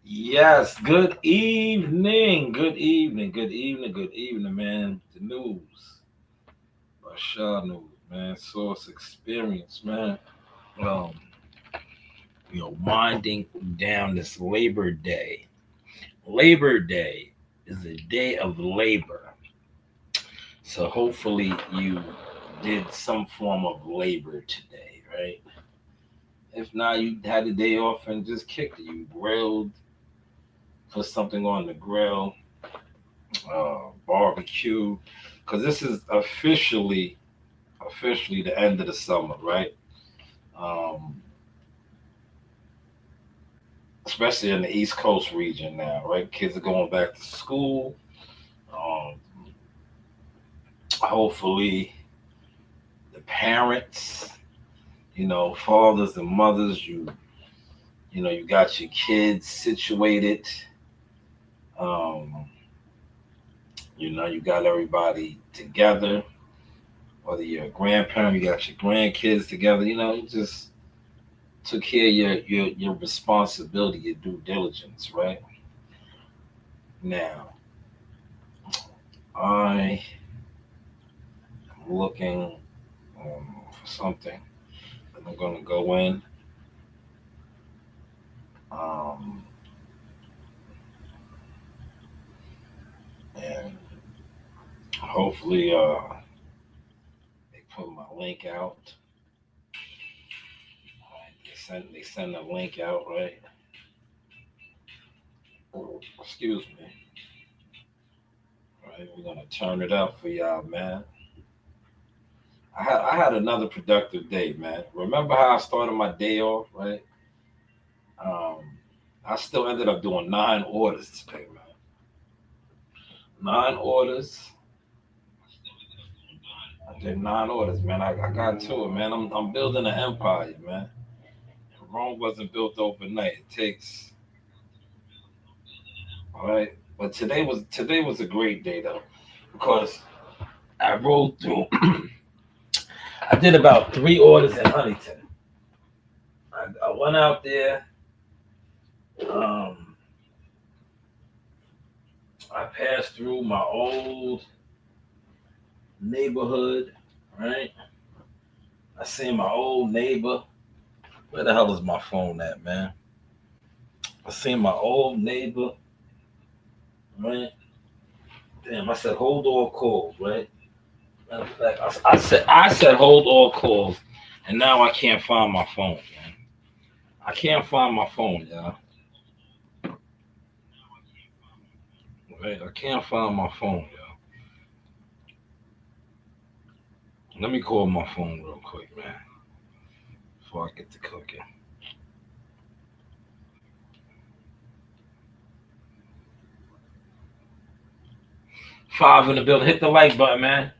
Yes, good evening, good evening, good evening, good evening, man. The news by Shanewz, man. Source experience, man. Um, winding down this Labor Day. Labor Day is a day of labor. So hopefully you did some form of labor today, right? If not, you had a day off and just kicked it. You grilled, put something on the grill, barbecue, because this is officially the end of the summer, right? Um, Especially in the East Coast region now, right? Kids are going back to school. Um, Hopefully, the parents, fathers and mothers, you got your kids situated. Um, you got everybody together. Whether you're a grandparent, you got your grandkids together. Just took care of your responsibility, your due diligence, right? Now, I am looking for something. I'm going to go in um, and hopefully they put my link out. Right? They send the link out, right? Oh, excuse me. Right, we're gonna turn it up for y'all, man. I had another productive day, man. Remember how I started my day off, right? Um, I still ended up doing 9 orders today, man. 9 orders. I did 9 orders, man. I got to it, man. I'm building an empire, man. Rome wasn't built overnight. It takes, all right. But today was a great day though, because I rolled through. I did about 3 orders in Huntington. I went out there. Um, I passed through my old neighborhood, right? I seen my old neighbor. Where the hell is my phone at, man? I seen my old neighbor, right? Damn, I said hold all calls, right? Matter of fact, I said hold all calls, and now I can't find my phone, man. I can't find my phone, y'all. Right? I can't find my phone, y'all. Let me call my phone real quick, man, before I get to cooking. Five in the building. Hit the like button, man.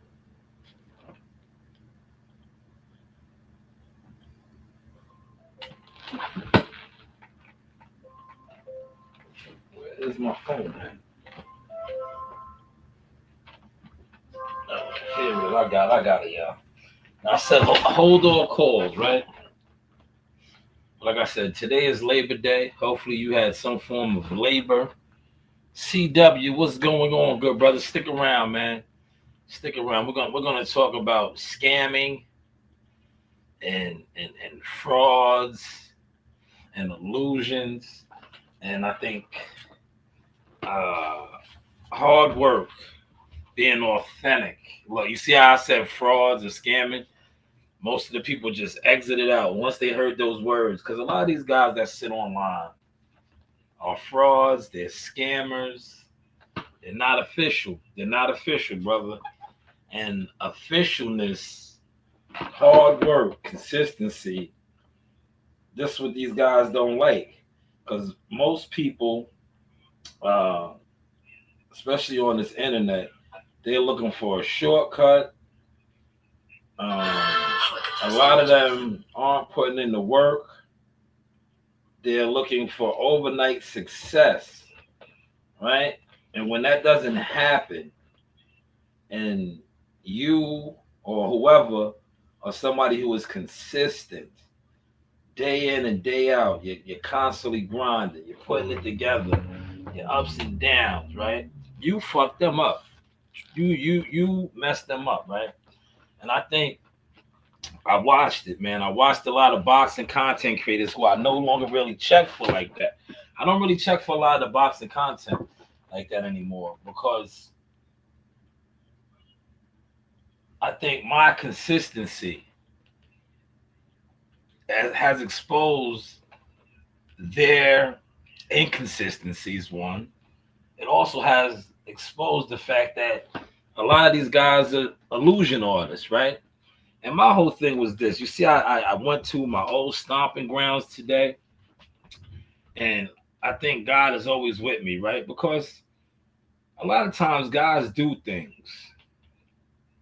Where is my phone, man? Oh, here it is. I got it, y'all. Now, I said hold all calls, right? Like I said, today is Labor Day. Hopefully, you had some form of labor. CW, what's going on, good brother? Stick around, man. Stick around. We're gonna talk about scamming and frauds and illusions, and I think uh, hard work, being authentic. Look, you see how I said frauds and scamming? Most of the people just exited out once they heard those words, because a lot of these guys that sit online are frauds. They're scammers. They're not official. They're not official, brother. And officialness, hard work, consistency. This is what these guys don't like, because most people uh, especially on this internet. They're looking for a shortcut. A lot of them aren't putting in the work. They're looking for overnight success, right? And when that doesn't happen, and you or whoever or somebody who is consistent day in and day out, you're constantly grinding, you're putting it together, your ups and downs, right? You fuck them up. You mess them up, right? And I think I watched it, man. I watched a lot of boxing content creators who I no longer really check for like that. I don't really check for a lot of the boxing content like that anymore because I think my consistency has exposed their inconsistencies. One, it also has exposed the fact that a lot of these guys are illusion artists, right? And my whole thing was this. You see, I went to my old stomping grounds today, and I think God is always with me, right? Because a lot of times guys do things,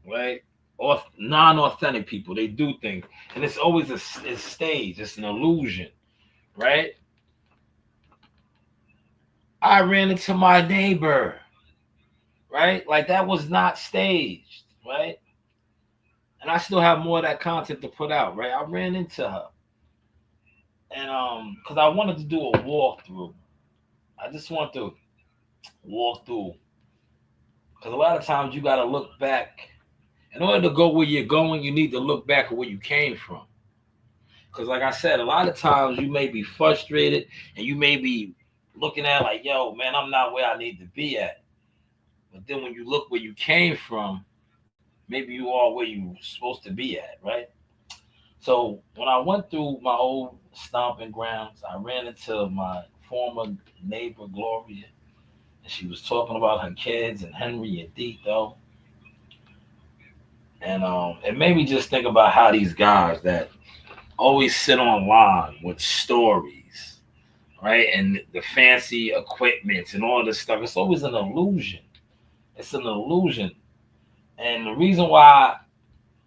right? Or non-authentic people, they do things, and it's always a stage. It's an illusion, right? I ran into my neighbor, right? Like that was not staged, right? And I still have more of that content to put out, right? I ran into her, and because I wanted to do a walkthrough. I just want to walk through because a lot of times you got to look back. In order to go where you're going, you need to look back at where you came from. Because, like I said, a lot of times you may be frustrated and you may be looking at like, yo, man, I'm not where I need to be at. But then when you look where you came from, maybe you are where you're supposed to be at, right? So when I went through my old stomping grounds, I ran into my former neighbor, Gloria, and she was talking about her kids and Henry and Dito. And it made me just think about how these guys that always sit online with stories, right? And the fancy equipment and all this stuff. It's always an illusion. It's an illusion. And the reason why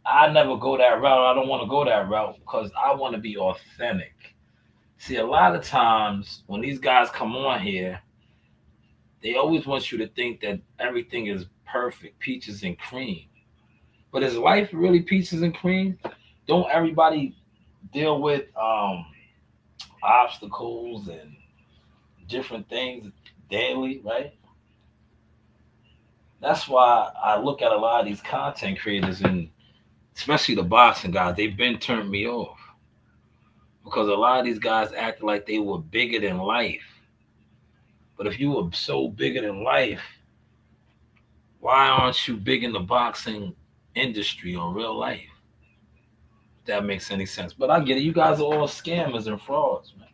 I never go that route, I don't want to go that route because I want to be authentic. See, a lot of times when these guys come on here, they always want you to think that everything is perfect, peaches and cream. But is life really peaches and cream? Don't everybody deal with obstacles and different things daily, right? That's why I look at a lot of these content creators and especially the boxing guys, they've been turned me off because a lot of these guys act like they were bigger than life. But if you were so bigger than life, why aren't you big in the boxing industry or real life? If that makes any sense. But I get it. You guys are all scammers and frauds, man.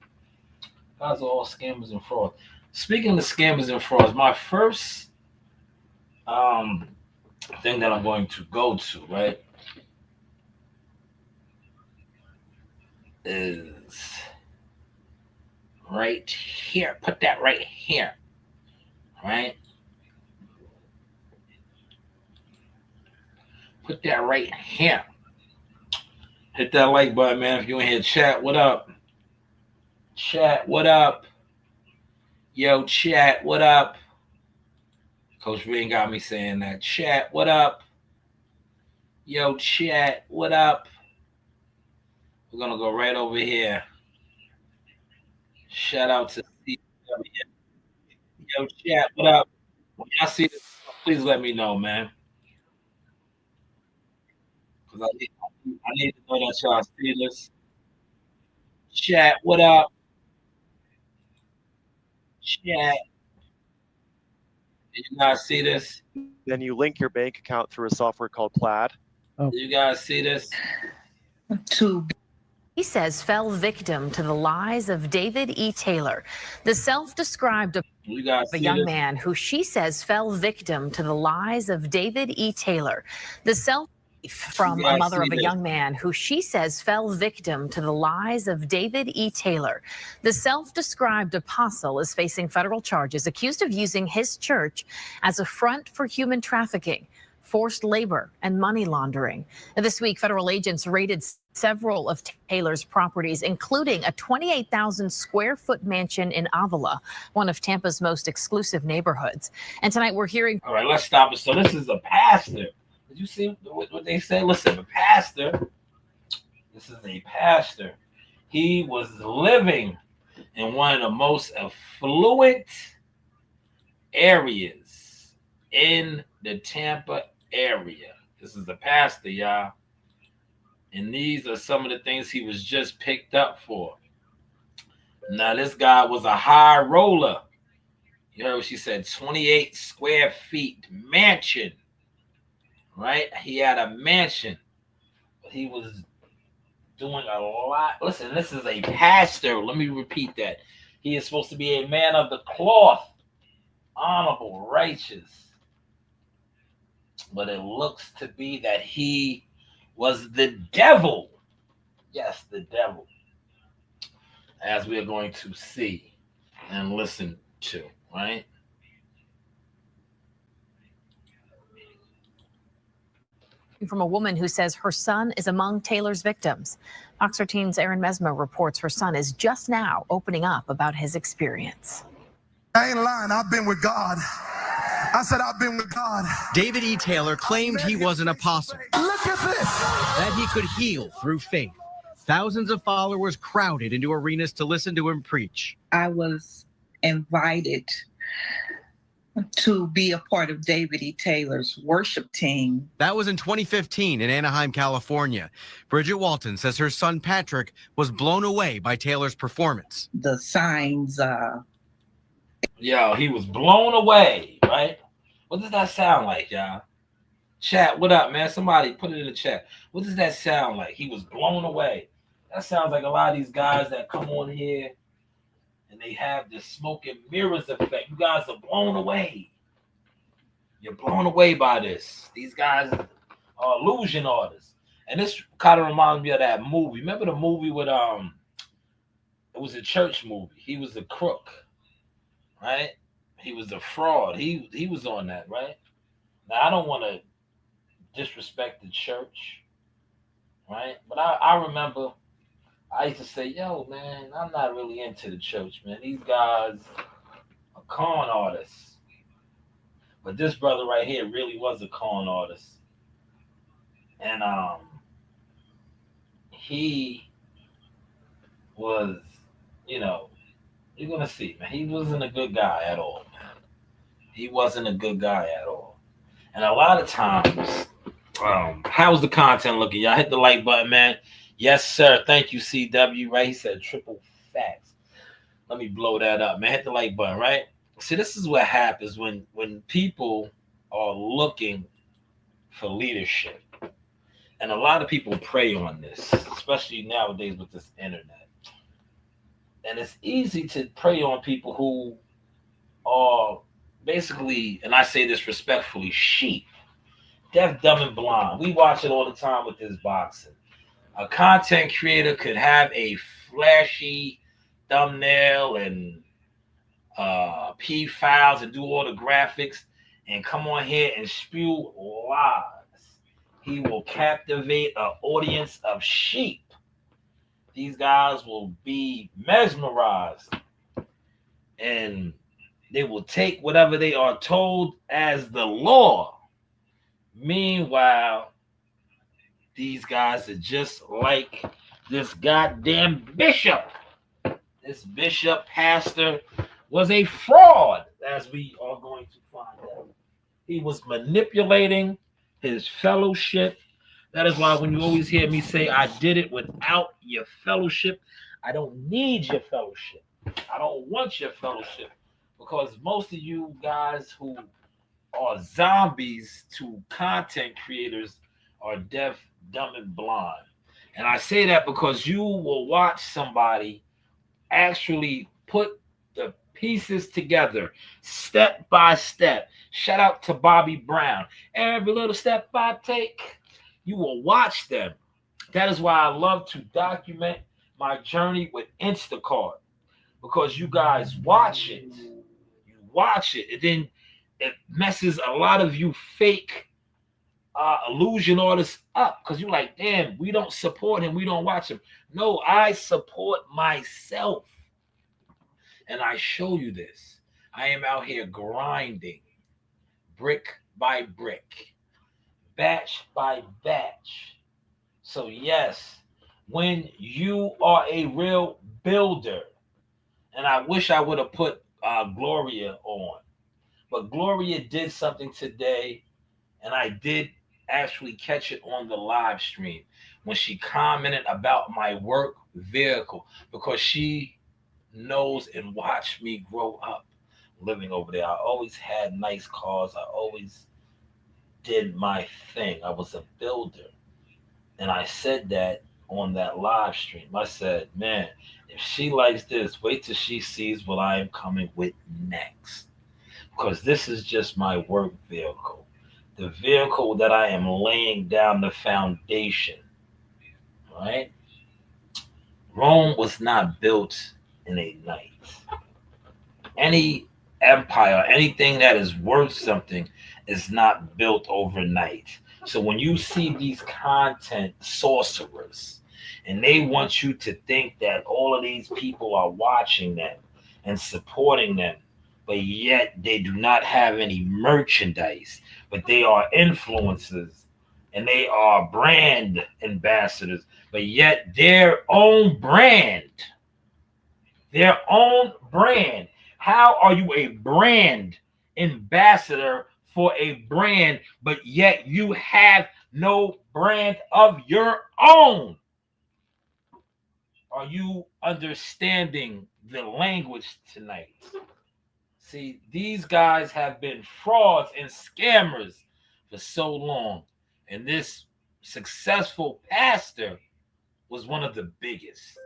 You guys are all scammers and frauds. Speaking of scammers and frauds, my first um, thing that I'm going to go to, right, is right here. Put that right here, right? Put that right here. Hit that like button, man. If you in here, chat, what up? Chat, what up? Yo, chat, what up? Coach Green got me saying that. Chat, what up? Yo, chat, what up? We're gonna go right over here. Shout out to CW. Yo, chat, what up? When y'all see this, please let me know, man. Because I need to know that y'all see this. Chat, what up? Chat, did you guys see this? Then you link your bank account through a software called Plaid. Do you guys see this? He says fell victim to the lies of David E. Taylor, the self-described You guys a see young this? man who she says fell victim to the lies of David E. Taylor, the self grief from a mother of a young man who she says fell victim to the lies of David E. Taylor. The self-described apostle is facing federal charges, accused of using his church as a front for human trafficking, forced labor, and money laundering. And this week, federal agents raided several of Taylor's properties, including a 28,000 square foot mansion in Avila, one of Tampa's most exclusive neighborhoods. And tonight we're hearing. All right, let's stop it. So this is a pastor. Did you see what they say? Listen, a pastor. This is a pastor. He was living in one of the most affluent areas in the Tampa area. This is a pastor, y'all. And these are some of the things he was just picked up for. Now, this guy was a high roller. You heard what she said, 28 square feet mansion, right? He had a mansion, but he was doing a lot. Listen, this is a pastor. Let me repeat that. He is supposed to be a man of the cloth, honorable, righteous. But it looks to be that he was the devil. Yes, the devil. As we are going to see and listen to, right? From a woman who says her son is among Taylor's victims. Fox 13's Aaron Mesmer reports her son is just now opening up about his experience. I ain't lying. I've been with God. I said I've been with God. David E. Taylor claimed he was an apostle. Look at this. That he could heal through faith. Thousands of followers crowded into arenas to listen to him preach. I was invited to be a part of David E. Taylor's worship team. That was in 2015 in Anaheim, California. Bridget Walton says her son Patrick was blown away by Taylor's performance. The signs, Yo, he was blown away, right? What does that sound like, y'all? Chat, what up, man? Somebody put it in the chat. What does that sound like? He was blown away. That sounds like a lot of these guys that come on here and they have this smoke and mirrors effect. You guys are blown away. You're blown away by this. These guys are illusion artists. And this kind of reminds me of that movie. Remember the movie with it was a church movie. He was a crook, right? He was a fraud. He was on that, right? Now I don't want to disrespect the church, right? But I remember I used to say, yo, man, I'm not really into the church, man. These guys are con artists. But this brother right here really was a con artist. And he was, you know, you're going to see, man. He wasn't a good guy at all, man. He wasn't a good guy at all. And a lot of times, how's the content looking? Y'all hit the like button, man. Yes, sir. Thank you, CW. Right? He said triple facts. Let me blow that up, man. Hit the like button, right? See, this is what happens when people are looking for leadership. And a lot of people prey on this, especially nowadays with this internet. And it's easy to prey on people who are basically, and I say this respectfully, sheep. Deaf, dumb, and blind. We watch it all the time with this boxing. A content creator could have a flashy thumbnail and P files and do all the graphics and come on here and spew lies. He will captivate an audience of sheep. These guys will be mesmerized and they will take whatever they are told as the law. Meanwhile, these guys are just like this goddamn bishop. This bishop pastor was a fraud, as we are going to find out. He was manipulating his fellowship. That is why when you always hear me say, I did it without your fellowship, I don't need your fellowship. I don't want your fellowship. Because most of you guys who are zombies to content creators are deaf, dumb, and blind. And I say that because you will watch somebody actually put the pieces together step by step. Shout out to Bobby Brown. Every little step I take, You will watch them. That is why I love to document my journey with Instacart, because you guys watch it. You watch it, and then it messes a lot of you fake illusion artists up, because you're like, damn, we don't support him, we don't watch him. No, I support myself, and I show you this. I am out here grinding, brick by brick, batch by batch. So yes, when you are a real builder, and I wish I would have put Gloria on, but Gloria did something today, and I did actually catch it on the live stream when she commented about my work vehicle, because she knows and watched me grow up living over there. I always had nice cars. I always did my thing. I was a builder. And I said that on that live stream. I said, man, if she likes this, wait till she sees what I am coming with next. Because this is just my work vehicle. The vehicle that I am laying down the foundation. Right? Rome was not built in a night. Any empire, anything that is worth something is not built overnight. So when you see these content sorcerers and they want you to think that all of these people are watching them and supporting them, but yet they do not have any merchandise, but they are influencers and they are brand ambassadors, but yet their own brand. How are you a brand ambassador for a brand, but yet you have no brand of your own? Are you understanding the language tonight? See, these guys have been frauds and scammers for so long, and this successful pastor was one of the biggest.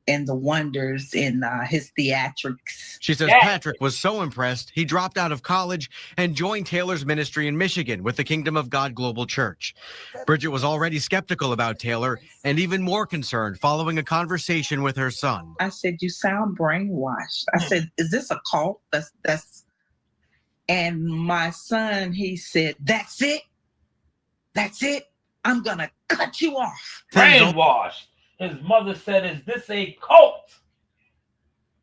And the wonders in his theatrics. She says Patrick was so impressed, he dropped out of college and joined Taylor's ministry in Michigan with the Kingdom of God Global Church. Bridget was already skeptical about Taylor and even more concerned following a conversation with her son. I said, you sound brainwashed. I said, is this a cult? And my son, he said, that's it. I'm going to cut you off. Brainwashed. His mother said, is this a cult?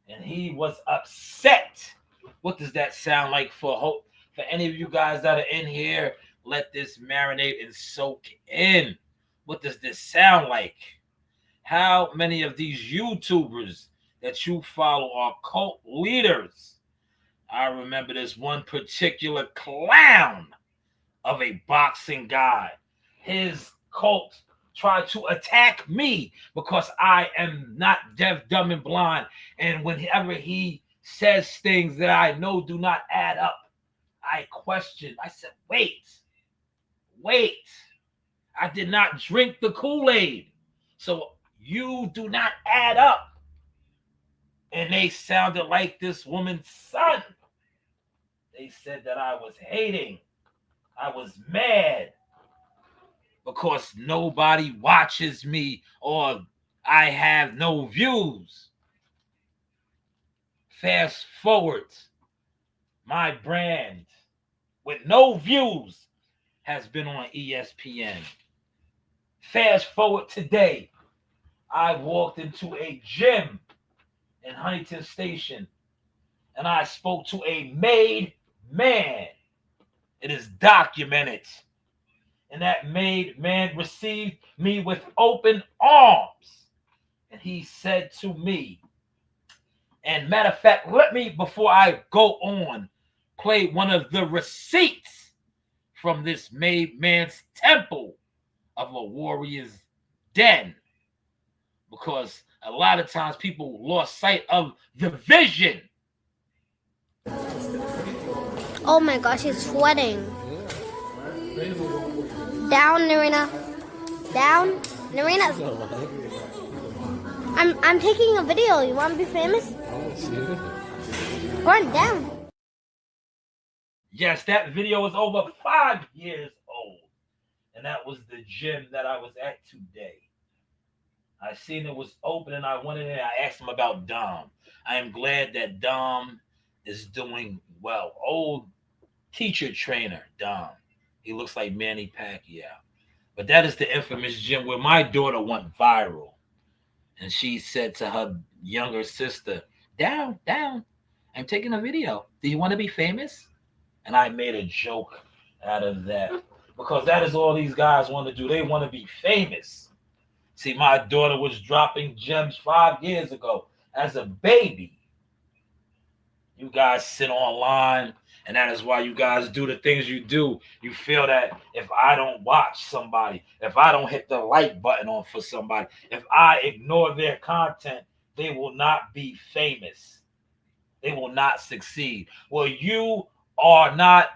And he was upset. What does that sound like for hope? For any of you guys that are in here, let this marinate and soak in. What does this sound like? How many of these YouTubers that you follow are cult leaders? I remember this one particular clown of a boxing guy. His cult tried to attack me because I am not deaf, dumb, and blind. And whenever he says things that I know do not add up, I question. I said, wait. I did not drink the Kool-Aid. So you do not add up. And they sounded like this woman's son. They said that I was hating. I was mad. Because nobody watches me or I have no views. Fast forward, my brand with no views has been on ESPN. Fast forward today, I walked into a gym in Huntington Station and I spoke to a made man. It is documented. And that made man received me with open arms. And he said to me, and matter of fact, let me, before I go on, play one of the receipts from this made man's temple of a warrior's den. Because a lot of times people lost sight of the vision. Oh my gosh, he's sweating. Down, Narina. Down, Narina. I'm taking a video. You want to be famous? Run down. Yes, that video is over 5 years old. And that was the gym that I was at today. I seen it was open and I went in there. I asked him about Dom. I am glad that Dom is doing well. Old teacher trainer, Dom. He looks like Manny Pacquiao. But that is the infamous gym where my daughter went viral. And she said to her younger sister, down, I'm taking a video. Do you want to be famous? And I made a joke out of that. Because that is all these guys want to do. They want to be famous. See, my daughter was dropping gems 5 years ago as a baby. You guys sit online, and that is why you guys do the things you do. You feel that if I don't watch somebody, if I don't hit the like button on for somebody, if I ignore their content, they will not be famous. They will not succeed. Well, you are not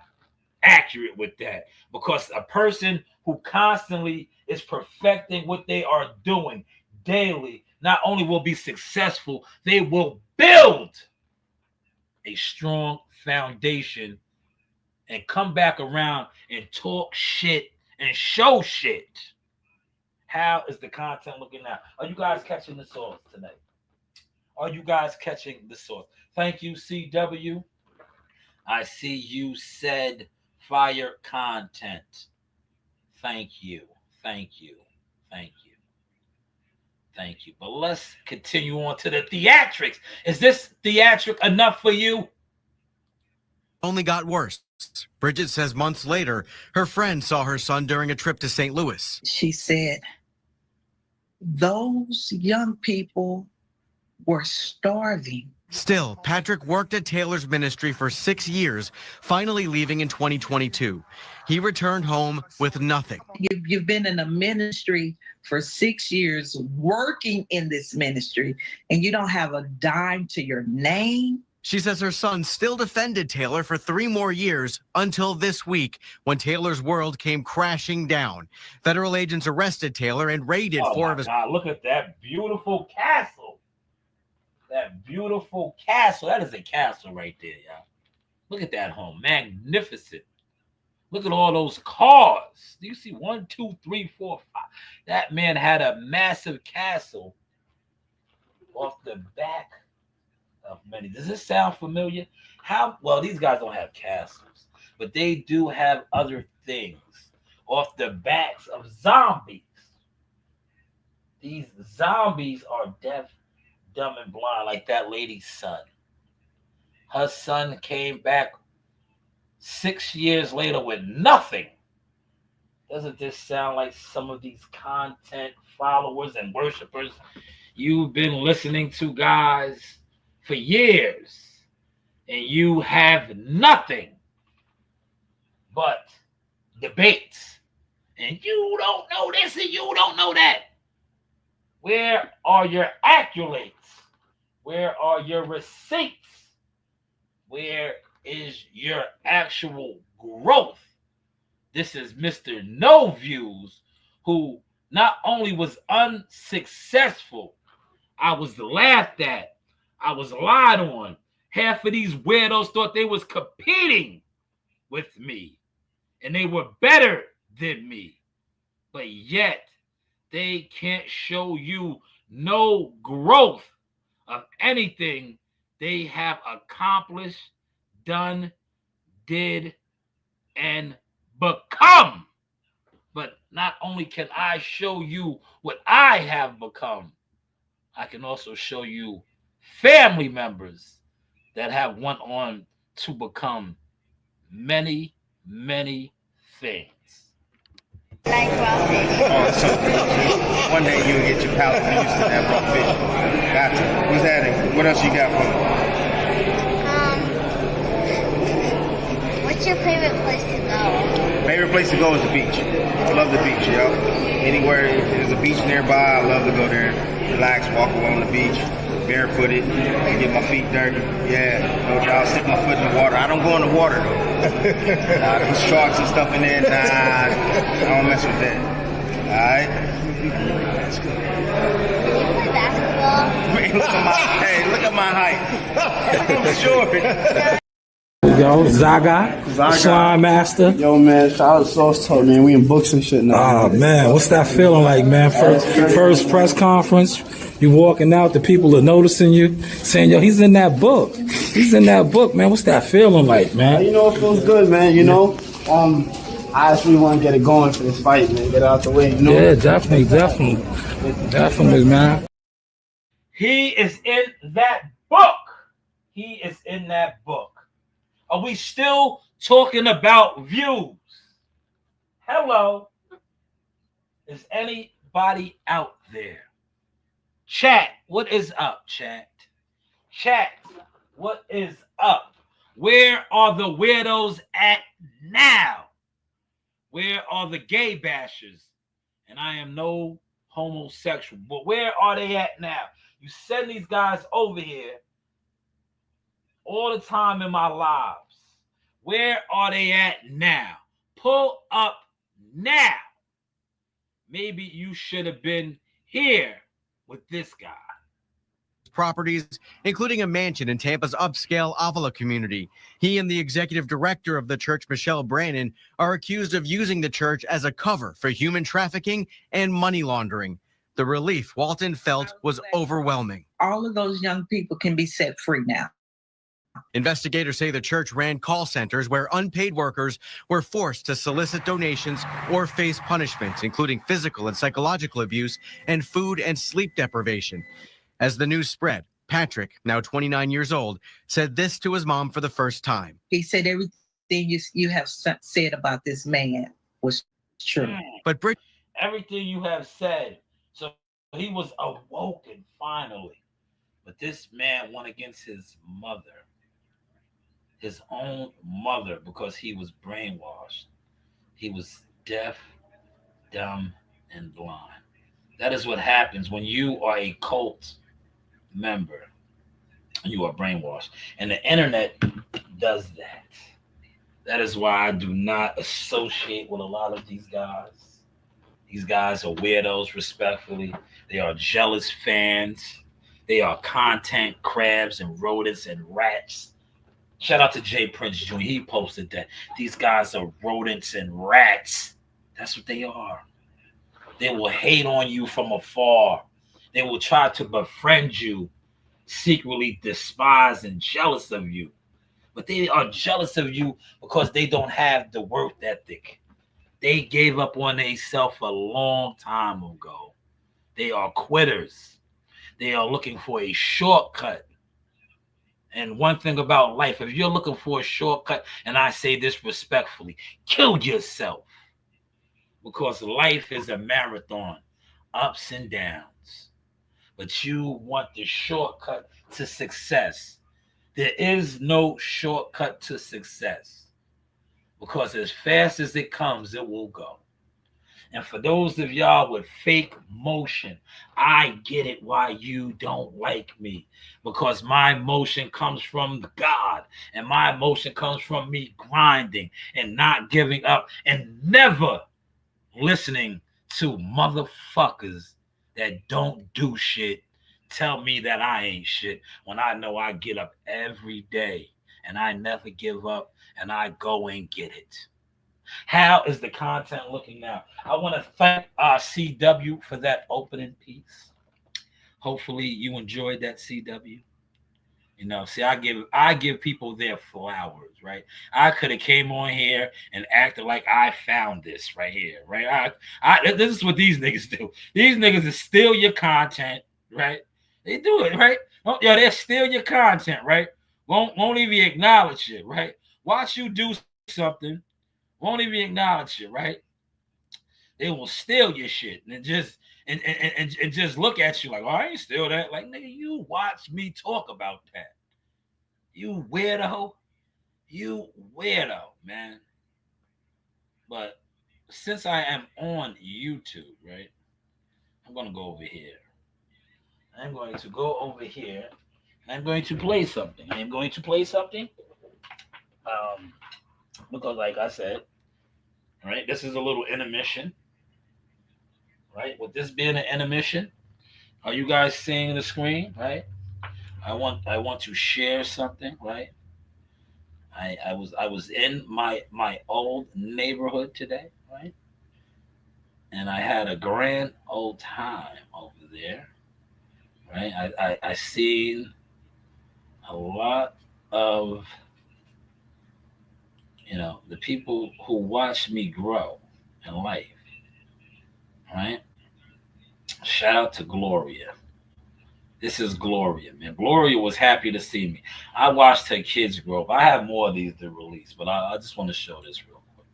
accurate with that, because a person who constantly is perfecting what they are doing daily not only will be successful, they will build a strong foundation and come back around and talk shit and show shit. How is the content looking now? Are you guys catching the sauce tonight? Are you guys catching the sauce? Thank you, CW. I see you said fire content. Thank you. Thank you. Thank you. Thank you. But let's continue on to the theatrics. Is this theatric enough for you? Only got worse. Bridget says months later, her friend saw her son during a trip to St. Louis. She said, those young people were starving. Still, Patrick worked at Taylor's ministry for 6 years, finally leaving in 2022. He returned home with nothing. You've been in a ministry for 6 years, working in this ministry, and you don't have a dime to your name. She says her son still defended Taylor for 3 more years until this week, when Taylor's world came crashing down. Federal agents arrested Taylor and raided 4 of his... God, look at that beautiful castle. That beautiful castle. That is a castle right there, y'all. Look at that home. Magnificent. Look at all those cars. Do you see 1, 2, 3, 4, 5? That man had a massive castle off the back of many. Does this sound familiar? Well, these guys don't have castles, but they do have other things off the backs of zombies. These zombies are deaf, dumb, and blind, like that lady's son. Her son came back 6 years later with nothing. Doesn't this sound like some of these content followers and worshipers you've been listening to, guys, for years, and you have nothing but debates, and you don't know this and you don't know that? Where are your accolades? Where are your receipts? Where is your actual growth? This is Mr. No Views, who not only was unsuccessful, I was laughed at, I was lied on. Half of these weirdos thought they was competing with me, and they were better than me. But yet, they can't show you no growth of anything they have accomplished, done, did, and become. But not only can I show you what I have become, I can also show you family members that have went on to become many, many things. Like raw fish. One day you'll get your palate used to that raw fish. Gotcha. What's that? What else you got for me? What's your favorite place to go? Favorite place to go is the beach. I love the beach, yo. Anywhere if there's a beach nearby, I love to go there. Relax, walk along the beach, barefooted, get my feet dirty. Yeah, no doubt. Stick my foot in the water. I don't go in the water though. There's sharks and stuff in there. Nah, I don't mess with that. All right. That's good. You play basketball? Hey, look at my height. I'm short. you go. Zaga. Slime Master. Yo, man, shout out to Sauce Talk, man. We in books and shit now. Oh, man, what's that feeling like, man? First press conference, you walking out, the people are noticing you, saying, yo, he's in that book. He's in that book, man. What's that feeling like, man? You know, it feels good, man, you know. I actually want to get it going for this fight, man. Get it out the way, you know? Yeah, definitely, man. He is in that book. He is in that book. Are we still talking about views? Hello. Is anybody out there? Chat, what is up, chat? Chat, what is up? Where are the weirdos at now? Where are the gay bashers? And I am no homosexual, but where are they at now? You send these guys over here all the time in my lives. Where are they at now? Pull up now. Maybe you should have been here with this guy. Properties, including a mansion in Tampa's upscale Avila community. He and the executive director of the church, Michelle Brannon, are accused of using the church as a cover for human trafficking and money laundering. The relief Walton felt was overwhelming. All of those young people can be set free now. Investigators say the church ran call centers where unpaid workers were forced to solicit donations or face punishments, including physical and psychological abuse and food and sleep deprivation. As the news spread, Patrick, now 29 years old, said this to his mom for the first time. He said everything you have said about this man was true. But everything you have said. So he was awoken finally. But this man went against his mother, his own mother, because he was brainwashed. He was deaf, dumb, and blind. That is what happens when you are a cult member. You are brainwashed. And the internet does that. That is why I do not associate with a lot of these guys. These guys are weirdos, respectfully. They are jealous fans. They are content crabs and rodents and rats. Shout out to Jay Prince Jr. He posted that. These guys are rodents and rats. That's what they are. They will hate on you from afar. They will try to befriend you, secretly despise and jealous of you. But they are jealous of you because they don't have the work ethic. They gave up on themselves a long time ago. They are quitters. They are looking for a shortcut. And one thing about life, if you're looking for a shortcut, and I say this respectfully, kill yourself. Because life is a marathon, ups and downs. But you want the shortcut to success. There is no shortcut to success. Because as fast as it comes, it will go. And for those of y'all with fake motion, I get it why you don't like me. Because my motion comes from God. And my motion comes from me grinding and not giving up and never listening to motherfuckers that don't do shit tell me that I ain't shit when I know I get up every day and I never give up and I go and get it. How is the content looking now? I want to thank CW for that opening piece. Hopefully you enjoyed that, CW. You know, see, I give people their flowers, right? I could have came on here and acted like I found this right here, right? This is what these niggas do. These niggas is steal your content, right? They do it, right? They steal your content, right? Won't even acknowledge it, right? Watch you do something, won't even acknowledge it, right? They will steal your shit and just look at you like, oh, I ain't steal that. Like, nigga, you watch me talk about that. You weirdo. You weirdo, man. But since I am on YouTube, right, I'm going to go over here. I'm going to go over here and I'm going to play something. Because like I said, right, this is a little intermission. Right, with this being an intermission, are you guys seeing the screen? Right, I want to share something. Right, I was in my old neighborhood today, right? And I had a grand old time over there, right? I seen a lot of, the people who watched me grow in life, right? Shout out to Gloria. This is Gloria, man. Gloria was happy to see me. I watched her kids grow up. I have more of these to release, but I just want to show this real quick.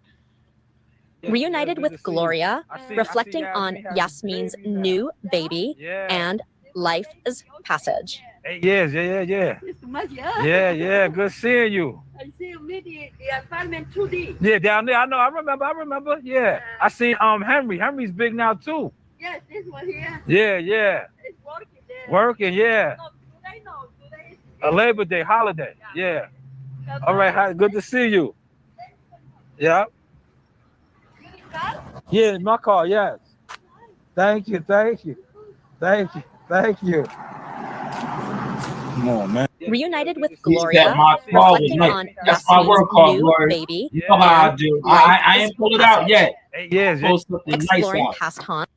Reunited with Gloria, reflecting on Yasmin's new baby and life's passage. 8 years, yeah. Yeah, good seeing you. I see the apartment 2D. Yeah, down there. I know. I remember. Yeah. I seen Henry. Henry's big now too. Yes, this one here. Yeah. It's working there. Working, yeah. Today. A Labor Day holiday. Yeah. All right, good to see you. Yeah. Yeah, my car, yes. Thank you. Come on, man. Reunited with Gloria, reflecting on that's my work call, new Gloria. baby. You know how I do. I ain't pulled it out yet. 8 years, Exploring past haunts.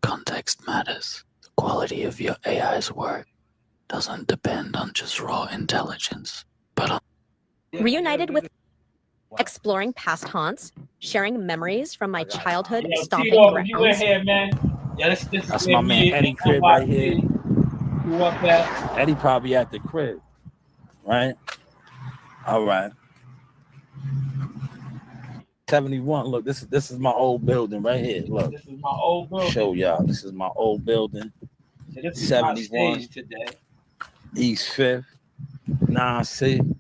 Context matters. The quality of your AI's work doesn't depend on just raw intelligence, but on Reunited with exploring past haunts, sharing memories from my childhood stomping T-Dog, you in grounds. here, man. Yeah, this That's my man Eddie crib right here. Who up at? Eddie probably at the crib, right? All right. 71. Look, this is my old building right here. Look. This is my old building. Show y'all. This is my old building. So this is 71 my stage today. East 5th. 9C.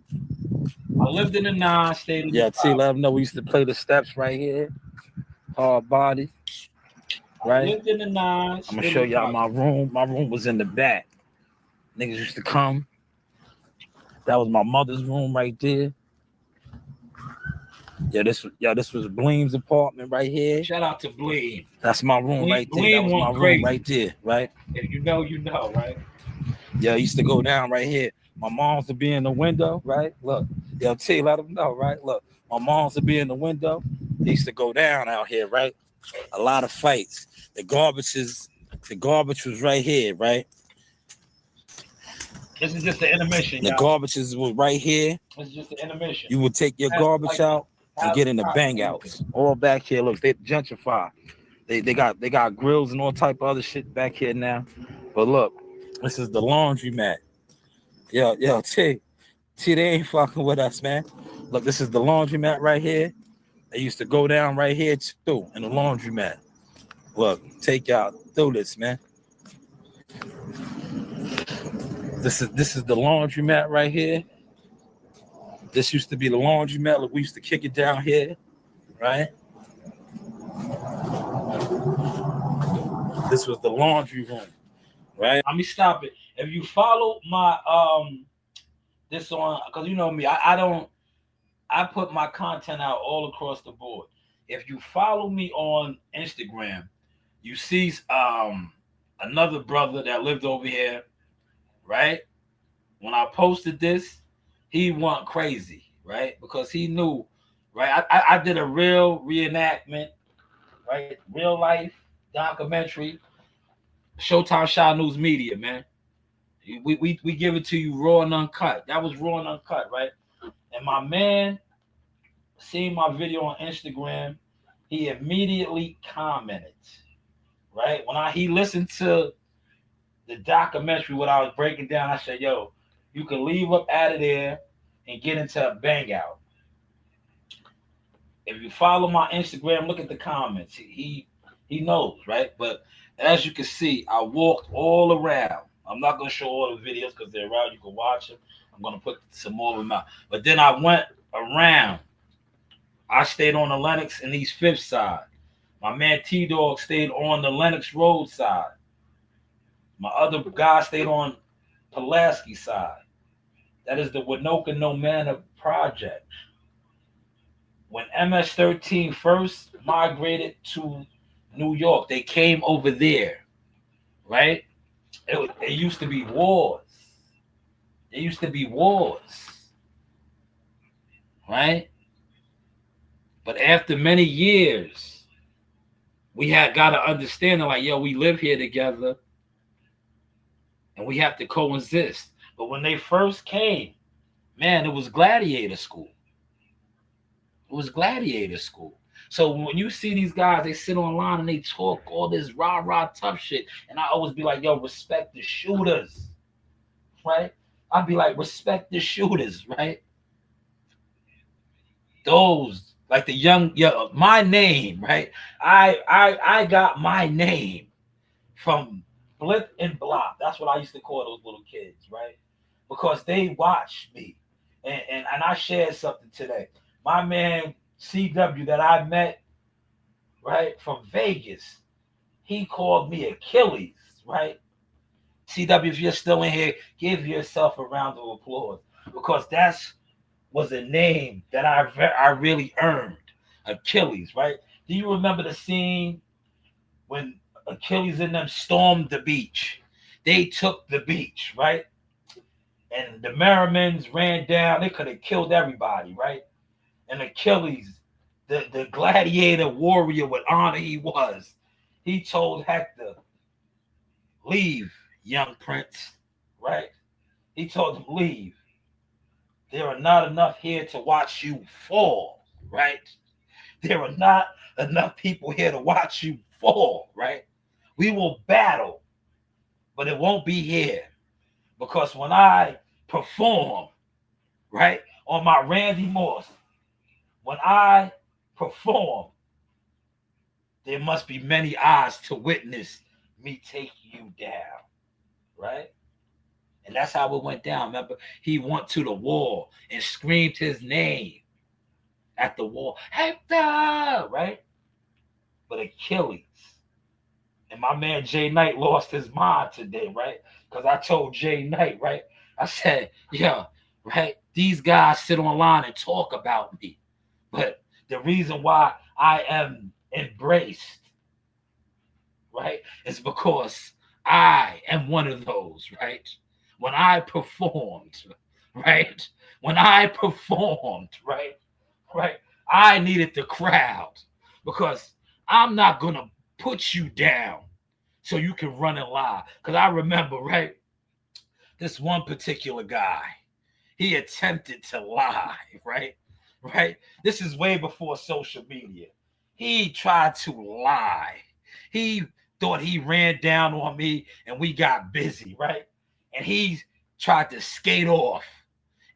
I lived in the 9, stayed in Yeah, the T, let them know we used to play the steps right here. Hard body. Right? I lived in the 9. I'm gonna show y'all my room. My room was in the back. Niggas used to come. That was my mother's room right there. Yeah, this was Bleem's apartment right here. Shout out to Bleem. That's my room right there. That was my room right there, right? If you know, you know, right? Yeah, I used to go down right here. My mom's would be in the window, right? Look, yo, T, let them know, right? Look, my mom's would be in the window. They used to go down out here, right? A lot of fights. The garbage was right here, right? This is just the intermission. The garbage was right here. This is just the intermission. You would take your garbage out and get in the bang outs. All back here. Look, they gentrify. They got grills and all type of other shit back here now. But look, this is the laundromat. Yo, T, they ain't fucking with us, man. Look, this is the laundromat right here. They used to go down right here too in the laundromat. Look, take y'all through this, man. This is the laundromat right here. This used to be the laundromat. Look, we used to kick it down here, right? This was the laundry room, right? Let me stop it. If you follow my this on, because you know me, I put my content out all across the board. If you follow me on Instagram, you see another brother that lived over here, right? When I posted this, he went crazy, right? Because he knew, right? I did a real reenactment, right? Real life documentary. Showtime Shanewz Media, man. We give it to you raw and uncut. That was raw and uncut, right? And my man seen my video on Instagram. He immediately commented, right? When he listened to the documentary, what I was breaking down, I said, yo, you can leave up out of there and get into a bang out. If you follow my Instagram, look at the comments. He knows, right? But as you can see, I walked all around. I'm not going to show all the videos because they're around. You can watch them. I'm going to put some more of them out. But then I went around. I stayed on the Lenox and East 5th side. My man T-Dog stayed on the Lenox Road side. My other guy stayed on Pulaski side. That is the Winoka No Manor project. When MS-13 first migrated to New York, they came over there, right? It used to be wars. It used to be wars. right? But after many years, we had got to understand, like, yo, we live here together and we have to coexist. But when they first came, man, it was gladiator school. It was gladiator school. So when you see these guys, they sit online and they talk all this rah-rah tough shit. And I always be like, yo, respect the shooters, right? I'd be like, respect the shooters, right? Those, like the young, my name, right? I got my name from Blip and Blop. That's what I used to call those little kids, right? Because they watched me. And I shared something today. My man CW that I met, right, from Vegas, he called me Achilles, right? CW, if you're still in here, give yourself a round of applause, because that's was a name that I really earned. Achilles, right? Do you remember the scene when Achilles and them stormed the beach? They took the beach, right? And the Merrimans ran down. They could have killed everybody, right? And Achilles, the gladiator warrior with honor he was, he told Hector, leave, young prince, right? He told him, leave. There are not enough here to watch you fall, right? There are not enough people here to watch you fall, right? We will battle, but it won't be here. Because when I perform, right, on my Randy Moss, when I perform, there must be many eyes to witness me take you down, right? And that's how it went down. Remember, he went to the wall and screamed his name at the wall, Hector, right? But Achilles, and my man Jay Knight lost his mind today, right? Because I told Jay Knight, right? I said, yeah, right? These guys sit online and talk about me. But the reason why I am embraced, right, is because I am one of those, right? When I performed, right? When I performed, right? I needed the crowd, because I'm not going to put you down so you can run and lie. Because I remember, right, this one particular guy, he attempted to lie, right? This is way before social media. He tried to lie. He thought he ran down on me and we got busy, right? And he tried to skate off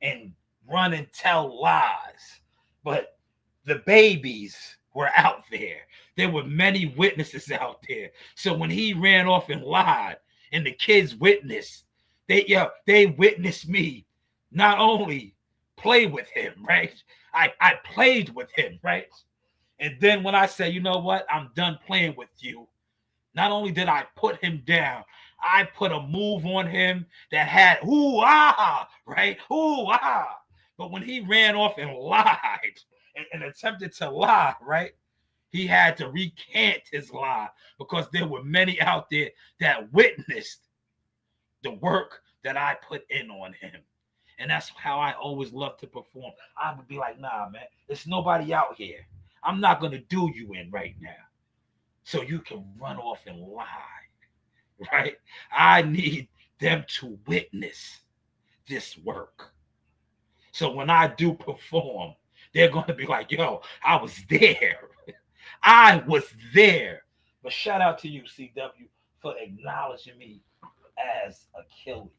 and run and tell lies. But the babies were out there. There were many witnesses out there. So when he ran off and lied and the kids witnessed, they witnessed me not only play with him, right? I played with him, right? And then when I said, you know what, I'm done playing with you, not only did I put him down, I put a move on him that had ooh-ah, right? Ooh-ah. But when he ran off and lied and attempted to lie, right, he had to recant his lie, because there were many out there that witnessed the work that I put in on him. And that's how I always love to perform. I would be like, nah, man, there's nobody out here. I'm not going to do you in right now so you can run off and lie, right? I need them to witness this work. So when I do perform, they're going to be like, yo, I was there. I was there. But shout out to you, CW, for acknowledging me as Achilles.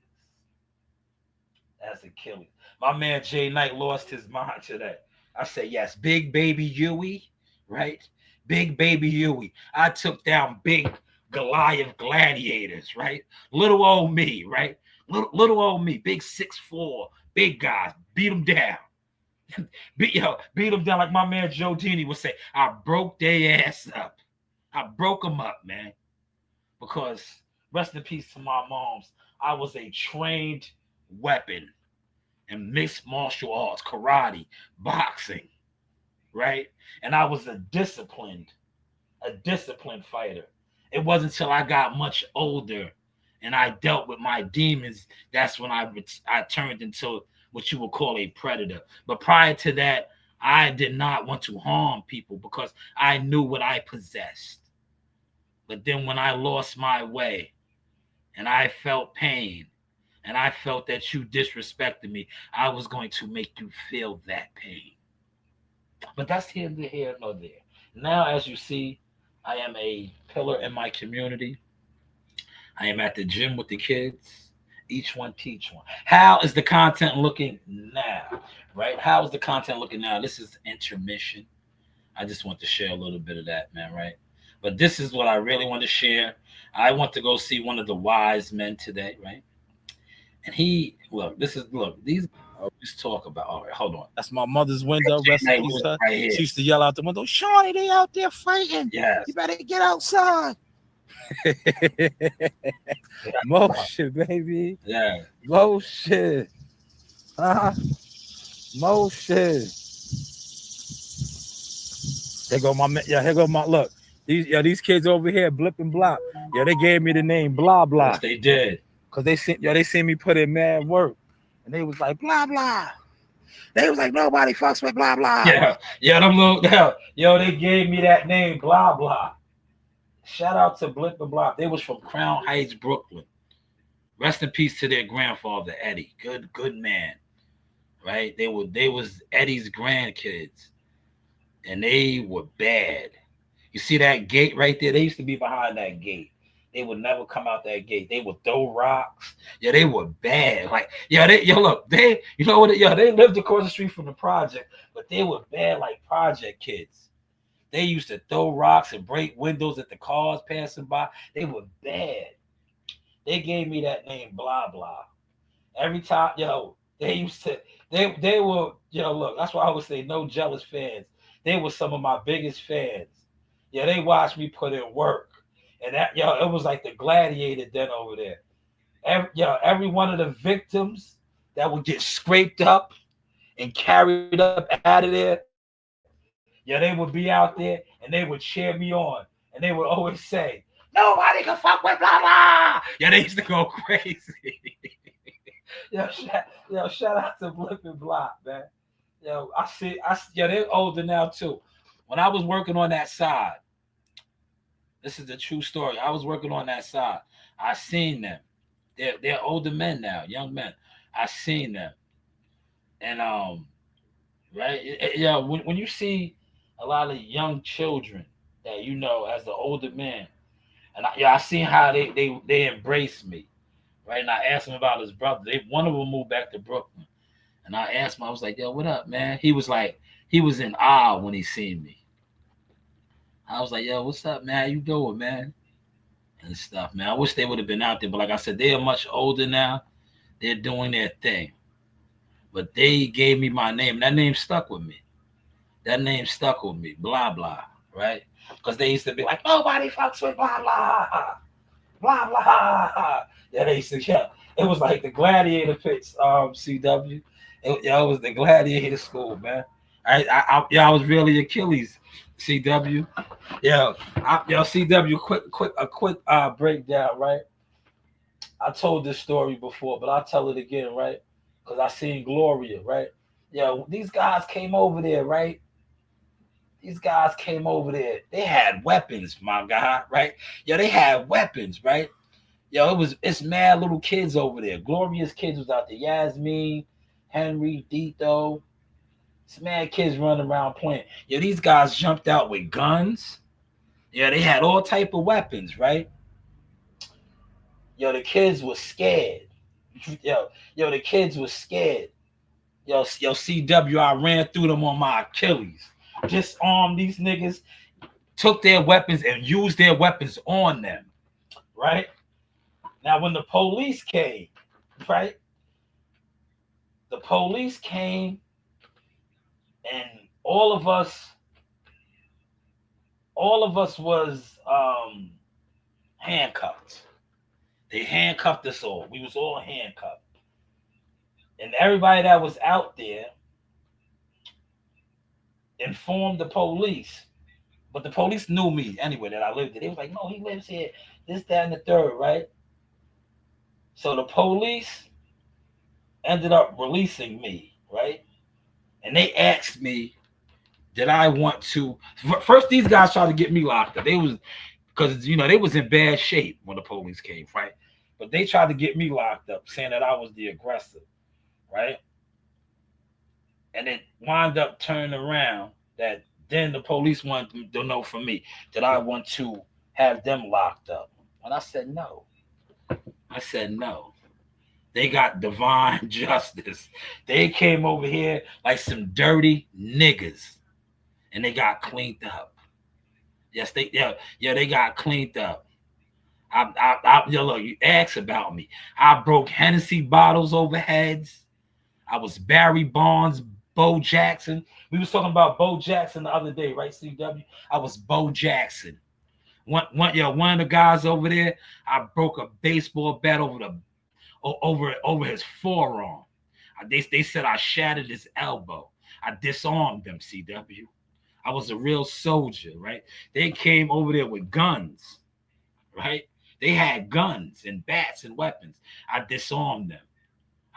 As Achilles. My man Jay Knight lost his mind today. I say, yes, big baby Huey, right? Big baby Huey. I took down big Goliath gladiators, right? Little old me, right? Little old me, big 6'4", big guys, beat them down. beat them down like my man Joe Genie would say. I broke their ass up. I broke them up, man. Because, rest in peace to my moms, I was a trained weapon in mixed martial arts, karate, boxing, right? And I was a disciplined fighter. It wasn't until I got much older and I dealt with my demons, that's when I turned into what you would call a predator. But prior to that, I did not want to harm people because I knew what I possessed. But then when I lost my way and I felt pain and I felt that you disrespected me, I was going to make you feel that pain. But that's here nor there. Now, as you see, I am a pillar in my community. I am at the gym with the kids. Each one teach one. How is the content looking now? Right? How is the content looking now? This is intermission. I just want to share a little bit of that, man, right? But this is what I really want to share. I want to go see one of the wise men today, right? And these always talk about, all right, hold on. That's my mother's window. Rest in peace, her. Right, she used to yell out the window, Shawnee, they out there fighting. Yes. You better get outside. Motion, baby. Yeah. Motion. Motion. Here go my look. These kids over here, blip and blop. Yeah, they gave me the name blah blah. Yes, they did. Cause they seen me put in mad work. And they was like, blah blah. They was like, nobody fucks with blah blah. They gave me that name, blah blah. Shout out to Blip and Blop. They was from Crown Heights, Brooklyn. Rest in peace to their grandfather, Eddie. Good man. Right? They was Eddie's grandkids. And they were bad. You see that gate right there? They used to be behind that gate. They would never come out that gate. They would throw rocks. Yeah, they were bad. Like, they lived across the street from the project, but they were bad like project kids. They used to throw rocks and break windows at the cars passing by. They were bad. They gave me that name, blah, blah. Every time, they were, that's why I always say no jealous fans. They were some of my biggest fans. Yeah, they watched me put in work. And that, it was like the gladiator den over there. Every one of the victims that would get scraped up and carried up out of there, they would be out there and they would cheer me on. And they would always say, nobody can fuck with blah, blah. They used to go crazy. Shout out to Blip and Blop, man. They're older now too. When I was working on that side, this is the true story. I was working on that side. I seen them. They're older men now, young men. I seen them. And right? When you see a lot of young children that as the older man, and I seen how they embraced me, right? And I asked him about his brother. One of them moved back to Brooklyn, and I asked him. I was like, "Yo, what up, man?" He was in awe when he seen me. I was like, "Yo, what's up, man? How you doing, man?" And stuff, man. I wish they would have been out there, but like I said, they are much older now. They're doing their thing, but they gave me my name. That name stuck with me. Blah blah, right? Because they used to be like, nobody fucks with blah blah, blah blah. Yeah, they used to. Yeah, it was like the gladiator pits. CW. It was the gladiator school, man. I was really Achilles. CW. CW. Quick breakdown, right? I told this story before, but I'll tell it again, right? Because I seen Gloria, right? These guys came over there, right? They had weapons, my guy, right? They had weapons, right? It's mad little kids over there. Gloria's kids was out there. Yasmin, Henry, Dito. It's mad kids running around playing. These guys jumped out with guns. They had all type of weapons, right? The kids were scared. The kids were scared. CW, I ran through them on my Achilles. Disarmed these niggas, took their weapons and used their weapons on them, right? Now, when the police came, right? The police came and all of us was handcuffed. They handcuffed us all. We was all handcuffed. And everybody that was out there informed the police. But the police knew me anyway, that I lived there. They was like, no, he lives here, this, that, and the third, right? So the police ended up releasing me, right? And they asked me, did I want to? First, these guys tried to get me locked up. They was because they was in bad shape when the police came, right? But they tried to get me locked up, saying that I was the aggressor, right? And it wound up turning around that then the police wanted to know from me that I want to have them locked up. And I said no. I said no. They got divine justice. They came over here like some dirty niggas, and they got cleaned up. Yes, they got cleaned up. Look, you ask about me. I broke Hennessy bottles over heads. I was Barry Bonds, Bo Jackson. We was talking about Bo Jackson the other day, right, CW? I was Bo Jackson. One of the guys over there, I broke a baseball bat over his forearm. They said I shattered his elbow. I disarmed them, CW. I was a real soldier, right? They came over there with guns, right? They had guns and bats and weapons. I disarmed them.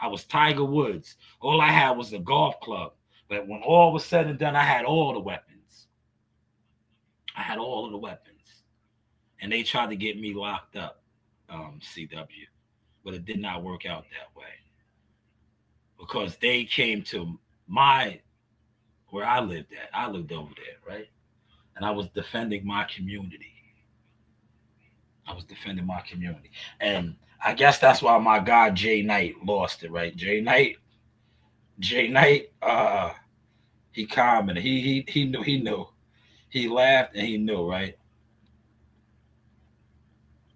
I was Tiger Woods. All I had was a golf club. But when all was said and done, I had all the weapons. I had all of the weapons. And they tried to get me locked up, CW. But it did not work out that way. Because they came to where I lived at. I lived over there, right? And I was defending my community. And I guess that's why my guy Jay Knight lost it, right? Jay Knight, he commented. He knew. He laughed and he knew, right?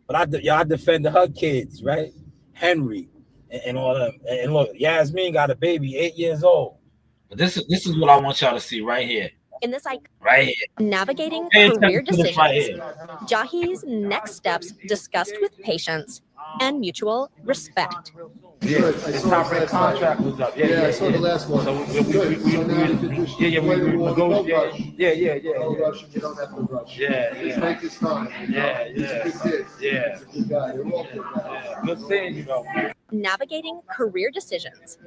But I defend her kids, right? Henry and all them. And look, Yasmin got a baby, 8 years old. But this is what I want y'all to see right here. In this right here. Navigating Pay career attention to this decisions, right here. Jahi's next steps discussed with patience and mutual respect. Yeah, his top ranked contract was up. Yeah, I saw the last one. So we negotiated. Yeah. Make this time. Yeah. Good seeing you, though. Navigating career decisions,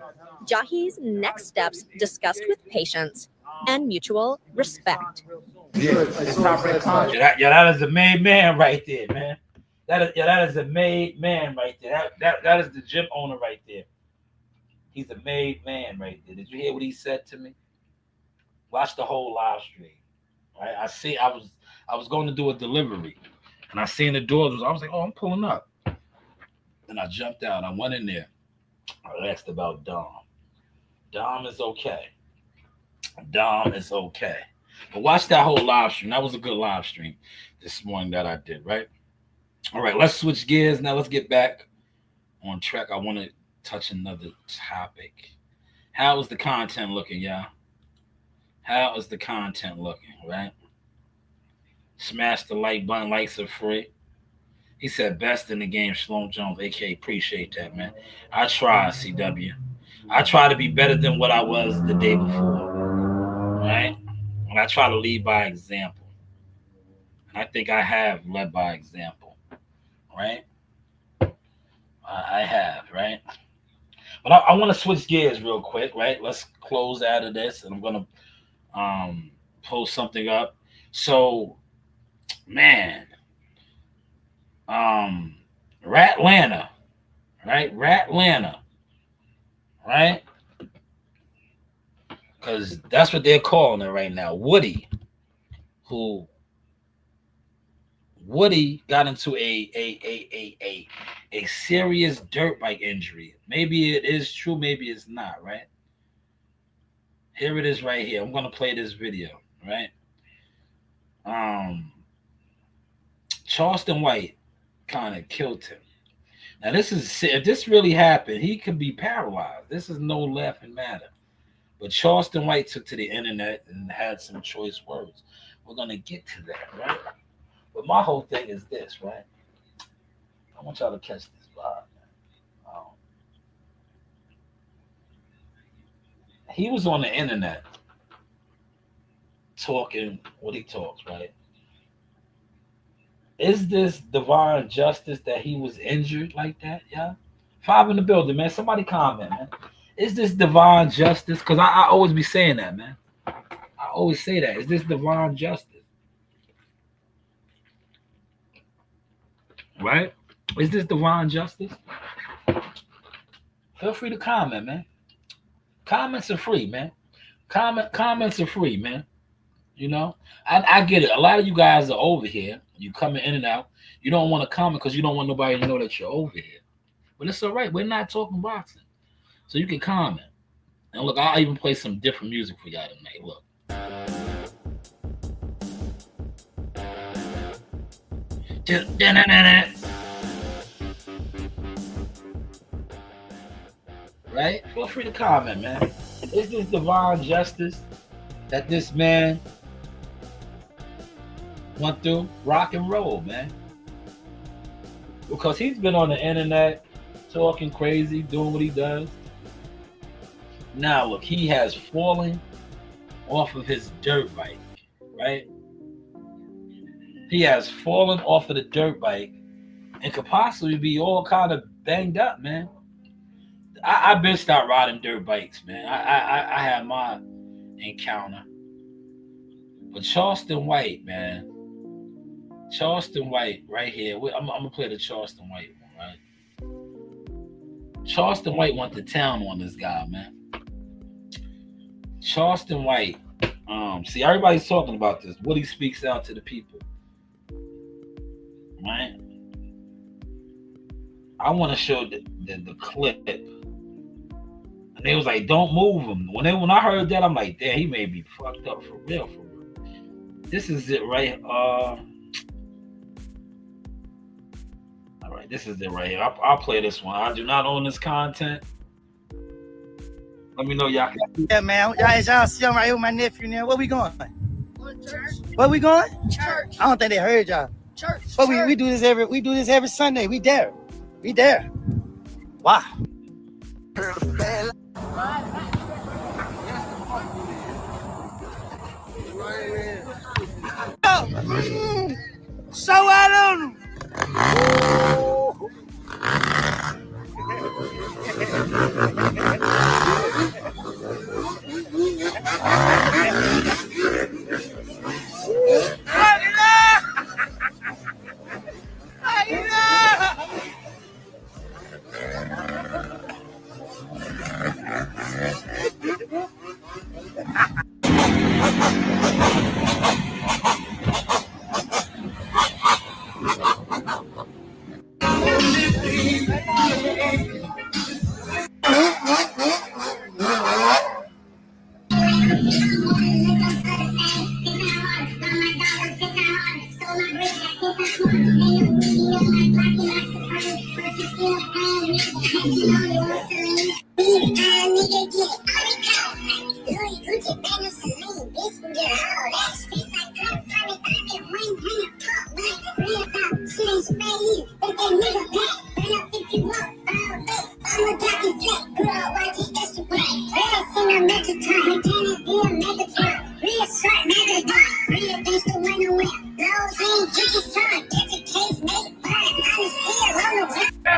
Jahi's next steps discussed with patience and mutual respect. Yeah, his top ranked contract. That is a made man right there, man. That is a made man right there. That is the gym owner right there. He's a made man right there. Did you hear what he said to me? Watch the whole live stream. Right? I was going to do a delivery, and I seen the doors. I was like, oh, I'm pulling up. And I jumped out. I went in there. I asked about Dom. Dom is okay. But watch that whole live stream. That was a good live stream this morning that I did, right? All right, let's switch gears now. Let's get back on track. I want to touch another topic. How is the content looking, y'all? How is the content looking, right? Smash the like button. Likes are free. He said best in the game, Sloan Jones, aka appreciate that, man. I try, CW. I try to be better than what I was the day before, right? And I try to lead by example. And I think I have led by example. Right? I have, right? But I want to switch gears real quick, right? Let's close out of this, and I'm going to post something up. So, man, Ratlanta, right? Ratlanta, right? Because that's what they're calling it right now. Woody got into a serious dirt bike injury. Maybe it is true, maybe it's not, right? Here it is right here. I'm going to play this video, right? Charleston White kind of killed him. Now, if this really happened, he could be paralyzed. This is no laughing matter. But Charleston White took to the internet and had some choice words. We're going to get to that, right? But my whole thing is this, right? I want y'all to catch this vibe. He was on the internet talking what he talks, right? Is this divine justice that he was injured like that? Yeah. 5 in the building, man. Somebody comment, man. Is this divine justice? Because I always be saying that, man. I always say that. Is this divine justice? Right? Is this divine justice? Feel free to comment, man. Comments are free, man. Comments are free, man. You know, I get it. A lot of you guys are over here. You coming in and out. You don't want to comment because you don't want nobody to know that you're over here. But it's all right. We're not talking boxing. So you can comment. And look, I'll even play some different music for y'all tonight. Look. Right? Feel free to comment, man. Is this divine justice that this man went through? Rock and roll, man. Because he's been on the internet talking crazy, doing what he does. Now, look, he has fallen off of his dirt bike, right? He has fallen off of the dirt bike and could possibly be all kind of banged up, man. I've been start riding dirt bikes, man. I had my encounter. But Charleston White, man. Charleston White right here. I'm going to play the Charleston White one, right? Charleston White went to town on this guy, man. Charleston White. See, everybody's talking about this. What he speaks out to the people. Right? I want to show the clip. And they was like, don't move him. When I heard that, I'm like, damn, he may be fucked up for real, for real. This is it right. All right, this is it right here. I'll play this one. I do not own this content. Let me know y'all. Yeah, man. Y'all see I'm right here with my nephew now. Where we going? Church. Where we going? Church. I don't think they heard y'all. Church. But we do this every Sunday. We there. Wow. So I don't.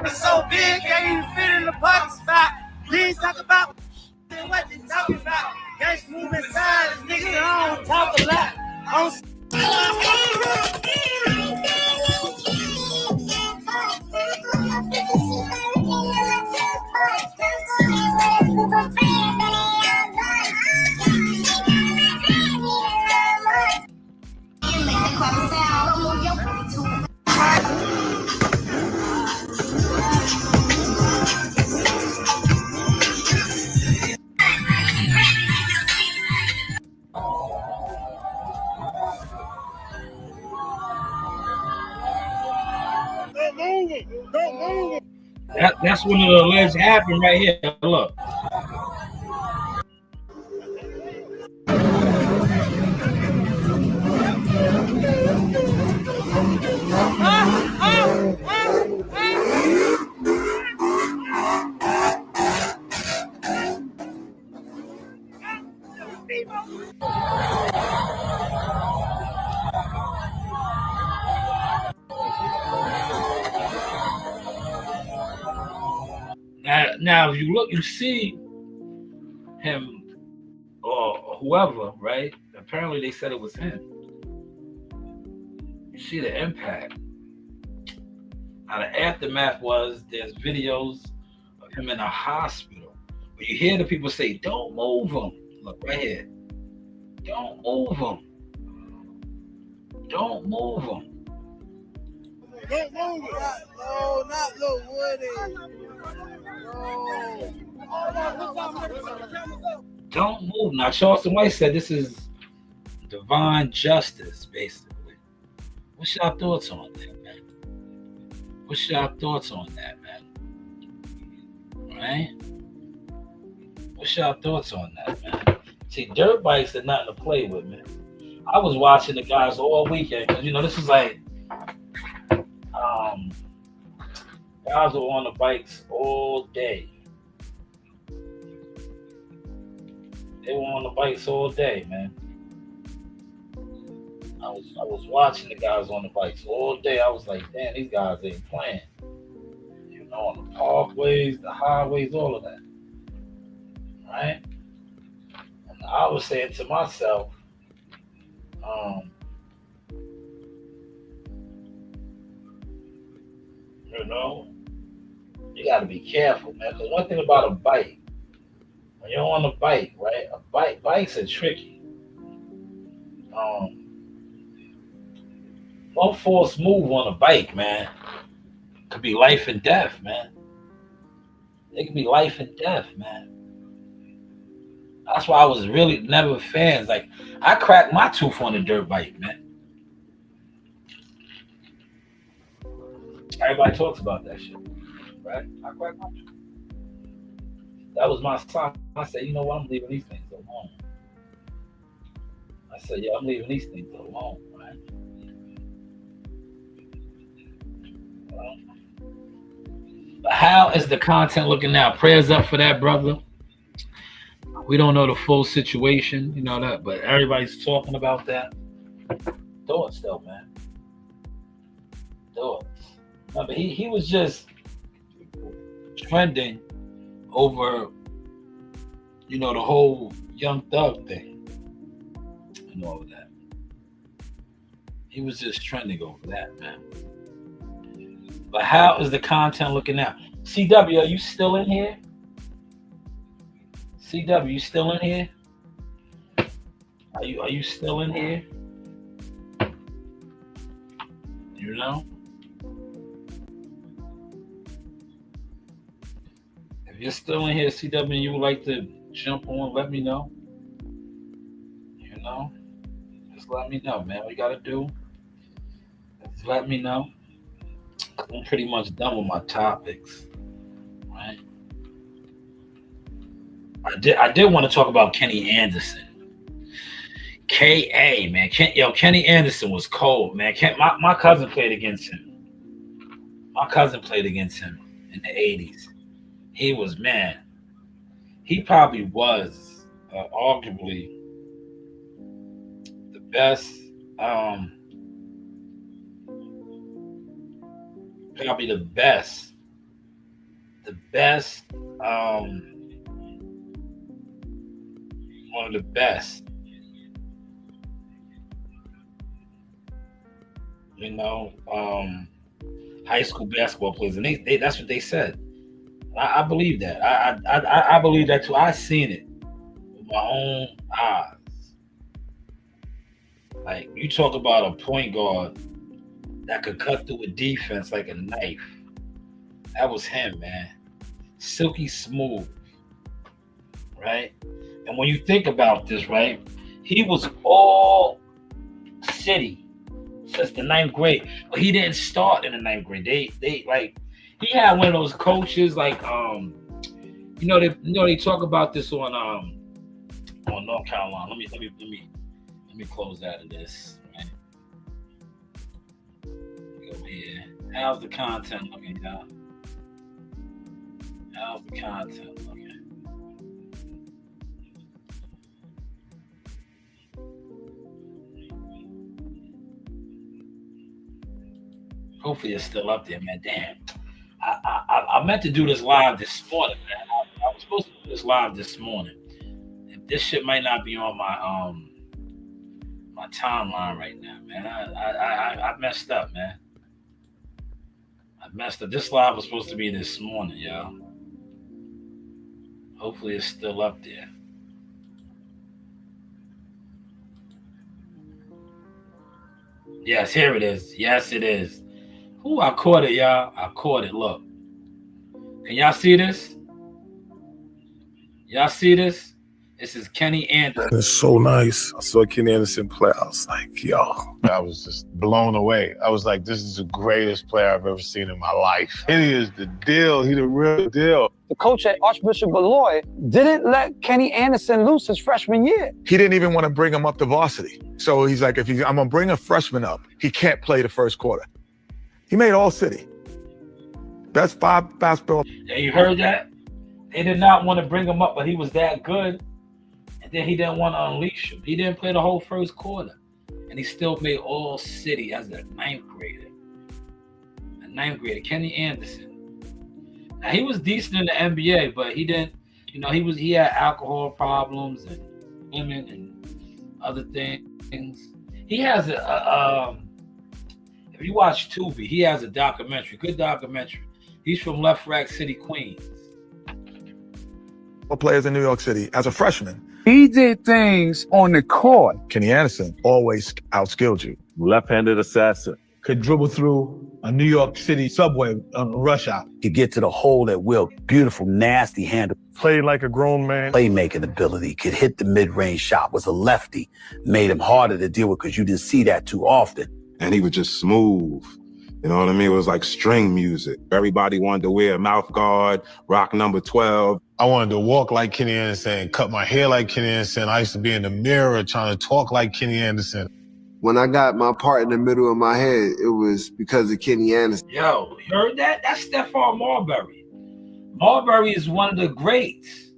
So big, can't even fit in the parking spot. Please talk about what they talking about. Guys moving sides, niggas don't talk a lot. That's one of the alleged happened right here. Look. Now, if you look, you see him or whoever, right? Apparently they said it was him. You see the impact. Now the aftermath was there's videos of him in a hospital. But you hear the people say, don't move him. Look right here. Don't move him. Don't move him. Don't move it. No, not Lil Woody. No. Don't move. Now Charleston White said this is divine justice, basically. What's your thoughts on that, man? What's your thoughts on that, man? Right? What's your thoughts on that, man? See, dirt bikes are nothing to play with, man. I was watching the guys all weekend because this is like guys were on the bikes all day. They were on the bikes all day, man. I was watching the guys on the bikes all day. I was like, damn, these guys ain't playing. On the parkways, the highways, all of that. Right? And I was saying to myself, you got to be careful, man. Because one thing about a bike, when you're on a bike, right? Bikes are tricky. One false move on a bike, man, could be life and death, man. It could be life and death, man. That's why I was really never fans. Like, I cracked my tooth on a dirt bike, man. Everybody talks about that shit, right? I cracked my tooth. That was my sign. I said, you know what? I'm leaving these things alone. I said, yeah, I'm leaving these things alone, right? But how is the content looking now? Prayers up for that, brother. We don't know the full situation, that, but everybody's talking about that. Thoughts, though, man. Thoughts. No, but he was just trending over, the whole Young Thug thing and all of that. He was just trending over that, man. But how is the content looking now? CW, are you still in here? CW, you still in here? Are you still in here? If you're still in here, CW, and you would like to jump on, let me know. Just let me know, man. What you gotta do, just let me know. I'm pretty much done with my topics, right? I did want to talk about Kenny Anderson. K.A., man. Kenny Anderson was cold, man. My cousin played against him. My cousin played against him in the 80s. He was, man, he probably was arguably the best, probably the best, one of the best, high school basketball players, and they that's what they said. I believe that. I believe that too. I seen it with my own eyes. Like, you talk about a point guard that could cut through a defense like a knife. That was him, man. Silky smooth, right? And when you think about this, right, he was all city since the 9th grade, but he didn't start in the 9th grade. They like, he had one of those coaches like they talk about this on North Carolina. Let me close out of this. Right? Go here. How's the content looking, y'all? How's the content looking? Hopefully it's still up there, man. Damn. I meant to do this live this morning, man. I was supposed to do this live this morning, this shit might not be on my my timeline right now, man. I messed up, man. I messed up. This live was supposed to be this morning, y'all. Hopefully it's still up there. Yes, here it is. Yes, it is. Ooh, I caught it, y'all. I caught it. Look. Can y'all see this? Y'all see this? This is Kenny Anderson. It's so nice. I saw Kenny Anderson play. I was like, yo. I was just blown away. I was like, this is the greatest player I've ever seen in my life. Kenny is the deal. He the real deal. The coach at Archbishop Beloit didn't let Kenny Anderson loose his freshman year. He didn't even want to bring him up to varsity. So he's like, I'm going to bring a freshman up. He can't play the first quarter. He made All-City. Best 5 basketball. Yeah, you heard that? They did not want to bring him up, but he was that good. And then he didn't want to unleash him. He didn't play the whole first quarter. And he still made All-City as a 9th grader. A 9th grader, Kenny Anderson. Now, he was decent in the NBA, but he didn't, he had alcohol problems and women and other things. He has if you watch Tubi, he has a documentary, good documentary. He's from Left Rack City, Queens. Players in New York City as a freshman. He did things on the court. Kenny Anderson always outskilled you. Left-handed assassin. Could dribble through a New York City subway on a rush hour. Could get to the hole at will. Beautiful, nasty handle. Played like a grown man. Playmaking ability. Could hit the mid-range shot. Was a lefty. Made him harder to deal with because you didn't see that too often. And he was just smooth. You know what I mean? It was like string music. Everybody wanted to wear a mouth guard, rock number 12. I wanted to walk like Kenny Anderson, cut my hair like Kenny Anderson. I used to be in the mirror trying to talk like Kenny Anderson. When I got my part in the middle of my head, it was because of Kenny Anderson. Yo, you heard that? That's Stephon Marbury. Marbury is one of the greats.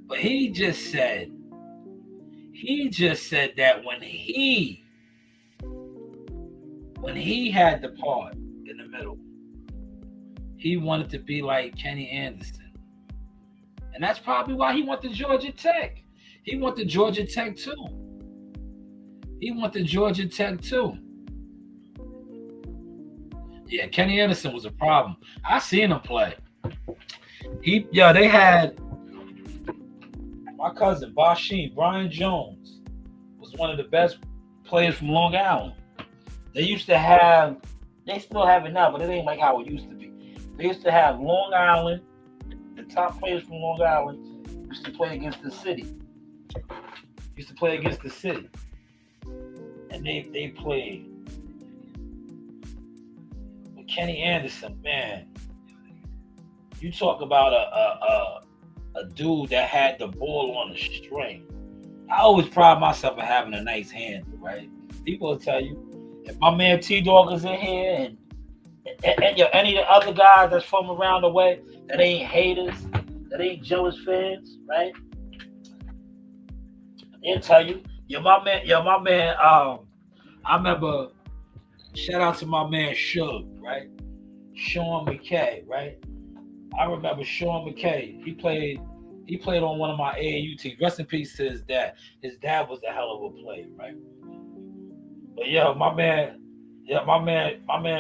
But he just said that when he had the part in the middle, he wanted to be like Kenny Anderson. And that's probably why he went to Georgia Tech. He went to Georgia Tech too. Yeah, Kenny Anderson was a problem. I seen him play. They had my cousin Basheen, Brian Jones, was one of the best players from Long Island. They still have it now, but it ain't like how it used to be. They used to have Long Island, the top players from Long Island used to play against the city. And they played with Kenny Anderson, man. You talk about a dude that had the ball on a string. I always pride myself in having a nice handle, right? People will tell you, if my man T-Dog is in here and any of the other guys that's from around the way that ain't haters, that ain't jealous fans, right? They'll tell you, my man, I remember, shout out to my man Suge, right? Sean McKay, right? I remember Sean McKay. He played on one of my AAU teams. Rest in peace to his dad. His dad was a hell of a player, right? But my man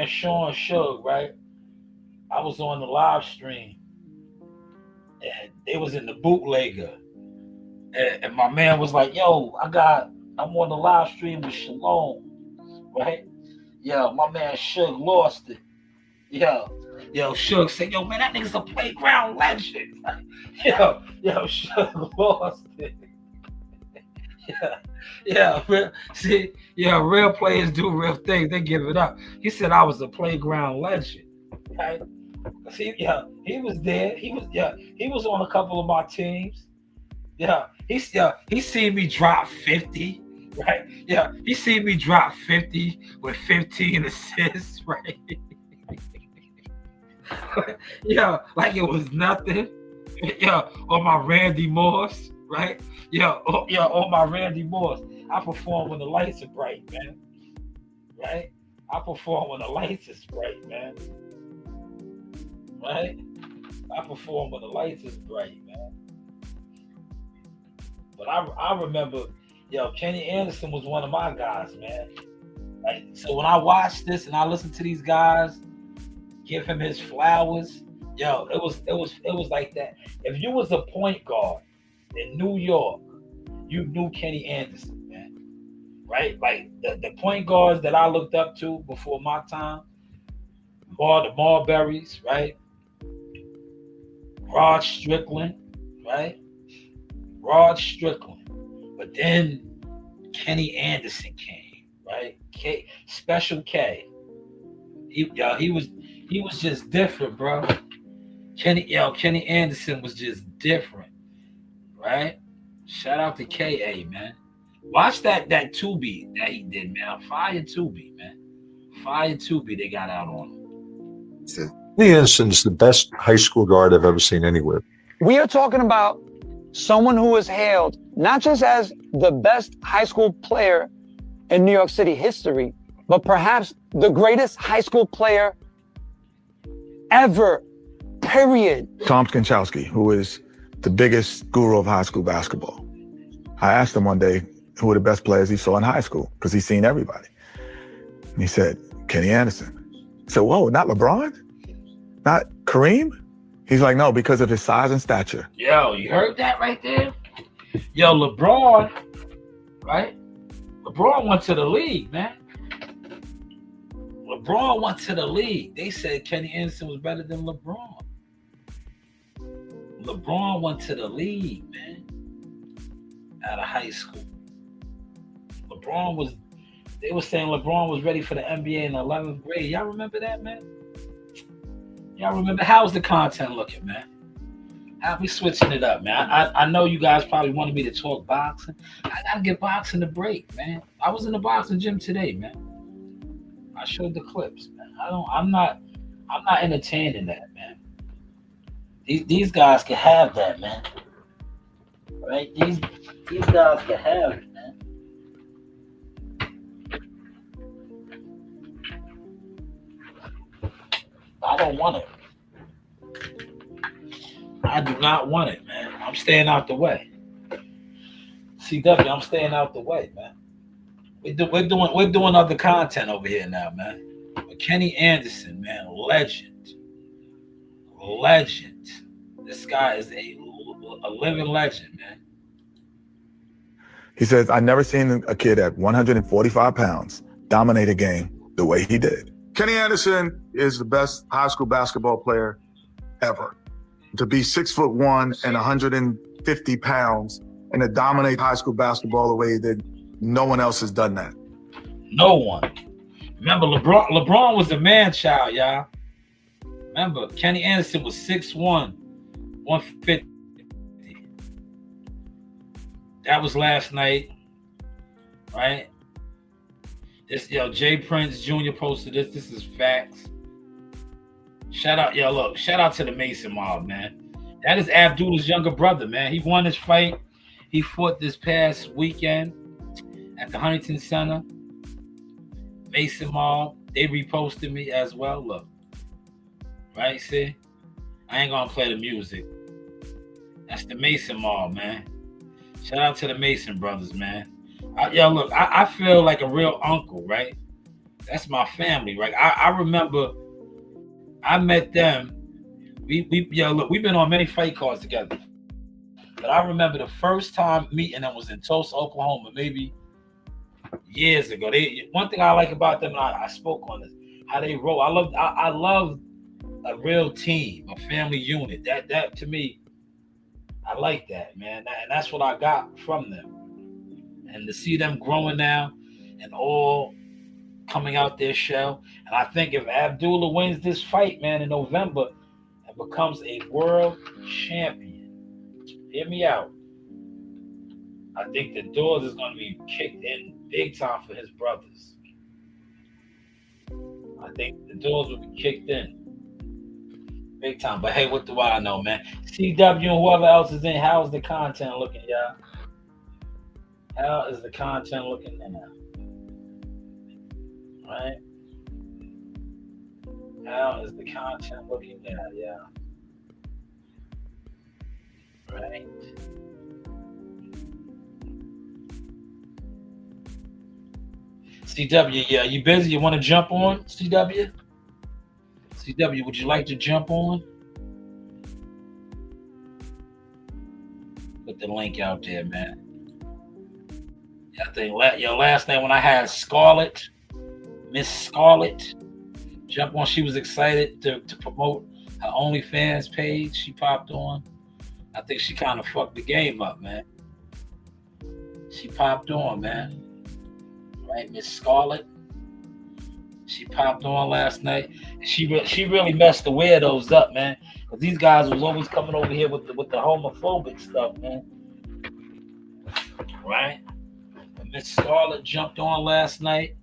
Sean Suge, right? I was on the live stream and they was in the bootlegger. And my man was like, yo, I'm on the live stream with Shalom, right? My man Suge lost it. Suge said, yo, man, that nigga's a playground legend. Suge lost it. Real players do real things. They give it up. He said I was a playground legend, right? See, he was there. He was on a couple of my teams. He seen me drop 50, right? He seen me drop 50 with 15 assists, right? Like it was nothing. On my Randy Moss, right? On my Randy Moss. I perform when the lights are bright, man. Right? I perform when the lights is bright, man. Right? I perform when the lights is bright, man. But I remember, Kenny Anderson was one of my guys, man. Like, so when I watch this and I listen to these guys give him his flowers, it was like that. If you was a point guard in New York, you knew Kenny Anderson, man. Right? Like the point guards that I looked up to before my time, the Marburys, right? Rod Strickland, right? Rod Strickland. But then Kenny Anderson came, right? Special K. He was just different, bro. Kenny Anderson was just different, right? Shout out to KA, man. Watch that Tubi that he did, man. Fire Tubi, man. Fire Tubi they got out on him. Kenny Anderson is the best high school guard I've ever seen anywhere. We are talking about someone who is hailed not just as the best high school player in New York City history, but perhaps the greatest high school player ever, period. Tom Skinchowski, who is the biggest guru of high school basketball. I asked him one day who were the best players he saw in high school, because he's seen everybody. And he said, Kenny Anderson. I said, whoa, not LeBron? Not Kareem? He's like, no, because of his size and stature. Yo, you heard that right there? Yo, LeBron, right? LeBron went to the league, man. LeBron went to the league. They said Kenny Anderson was better than LeBron. LeBron went to the league, man. Out of high school. They were saying LeBron was ready for the NBA in the 11th grade. Y'all remember that, man? Y'all remember? How's the content looking, man? How we switching it up, man? I know you guys probably wanted me to talk boxing. I gotta give boxing a break, man. I was in the boxing gym today, man. I showed the clips, man. I'm not entertaining that, man. These guys can have that, man. Right? These guys can have it, man. I don't want it. I do not want it, man. I'm staying out the way. CW, I'm staying out the way, man. We're doing other content over here now, man. But Kenny Anderson, man, legend. This guy is a living legend, man. He says, I've never seen a kid at 145 pounds dominate a game the way he did. Kenny Anderson is the best high school basketball player ever. To be 6'1" and 150 pounds and to dominate high school basketball the way he did, no one else has done that. No one. Remember, LeBron was the man child, y'all. Remember, Kenny Anderson was 6'1", 150. That was last night, right? This, Jay Prince Jr. posted this. This is facts. Shout out to the Mason mob, man. That is Abdullah's younger brother, man. He won his fight. He fought this past weekend at the Huntington Center. Mason mob, they reposted me as well. Look, right? See, I ain't gonna play the music. That's the Mason mob, man. Shout out to the Mason brothers, man. I feel like a real uncle, right? That's my family, right? I remember I met them. We've been on many fight cards together. But I remember the first time meeting them was in Tulsa, Oklahoma, maybe years ago. One thing I like about them, and I spoke on this, how they roll. I love a real team, a family unit. That to me, I like that, man. And that's what I got from them. And to see them growing now and all coming out their shell. And I think if Abdullah wins this fight, man, in November and becomes a world champion, hear me out, I think the doors is going to be kicked in big time for his brothers. I think the doors will be kicked in big time. But hey, what do I know, man? CW and whoever else is in, how's the content looking, y'all? How is the content looking now? Right? How is the content looking now, yeah? Right? CW, yeah, you busy? You want to jump on, CW? CW, would you like to jump on? Put the link out there, man. I think last night when I had Scarlett, Miss Scarlett, jump on. She was excited to promote her OnlyFans page. She popped on. I think she kind of fucked the game up, man. She popped on, man. Right, Miss Scarlett. She popped on last night. She really messed the weirdos up, man. Because these guys was always coming over here with the homophobic stuff, man. Right? And Miss Scarlett jumped on last night.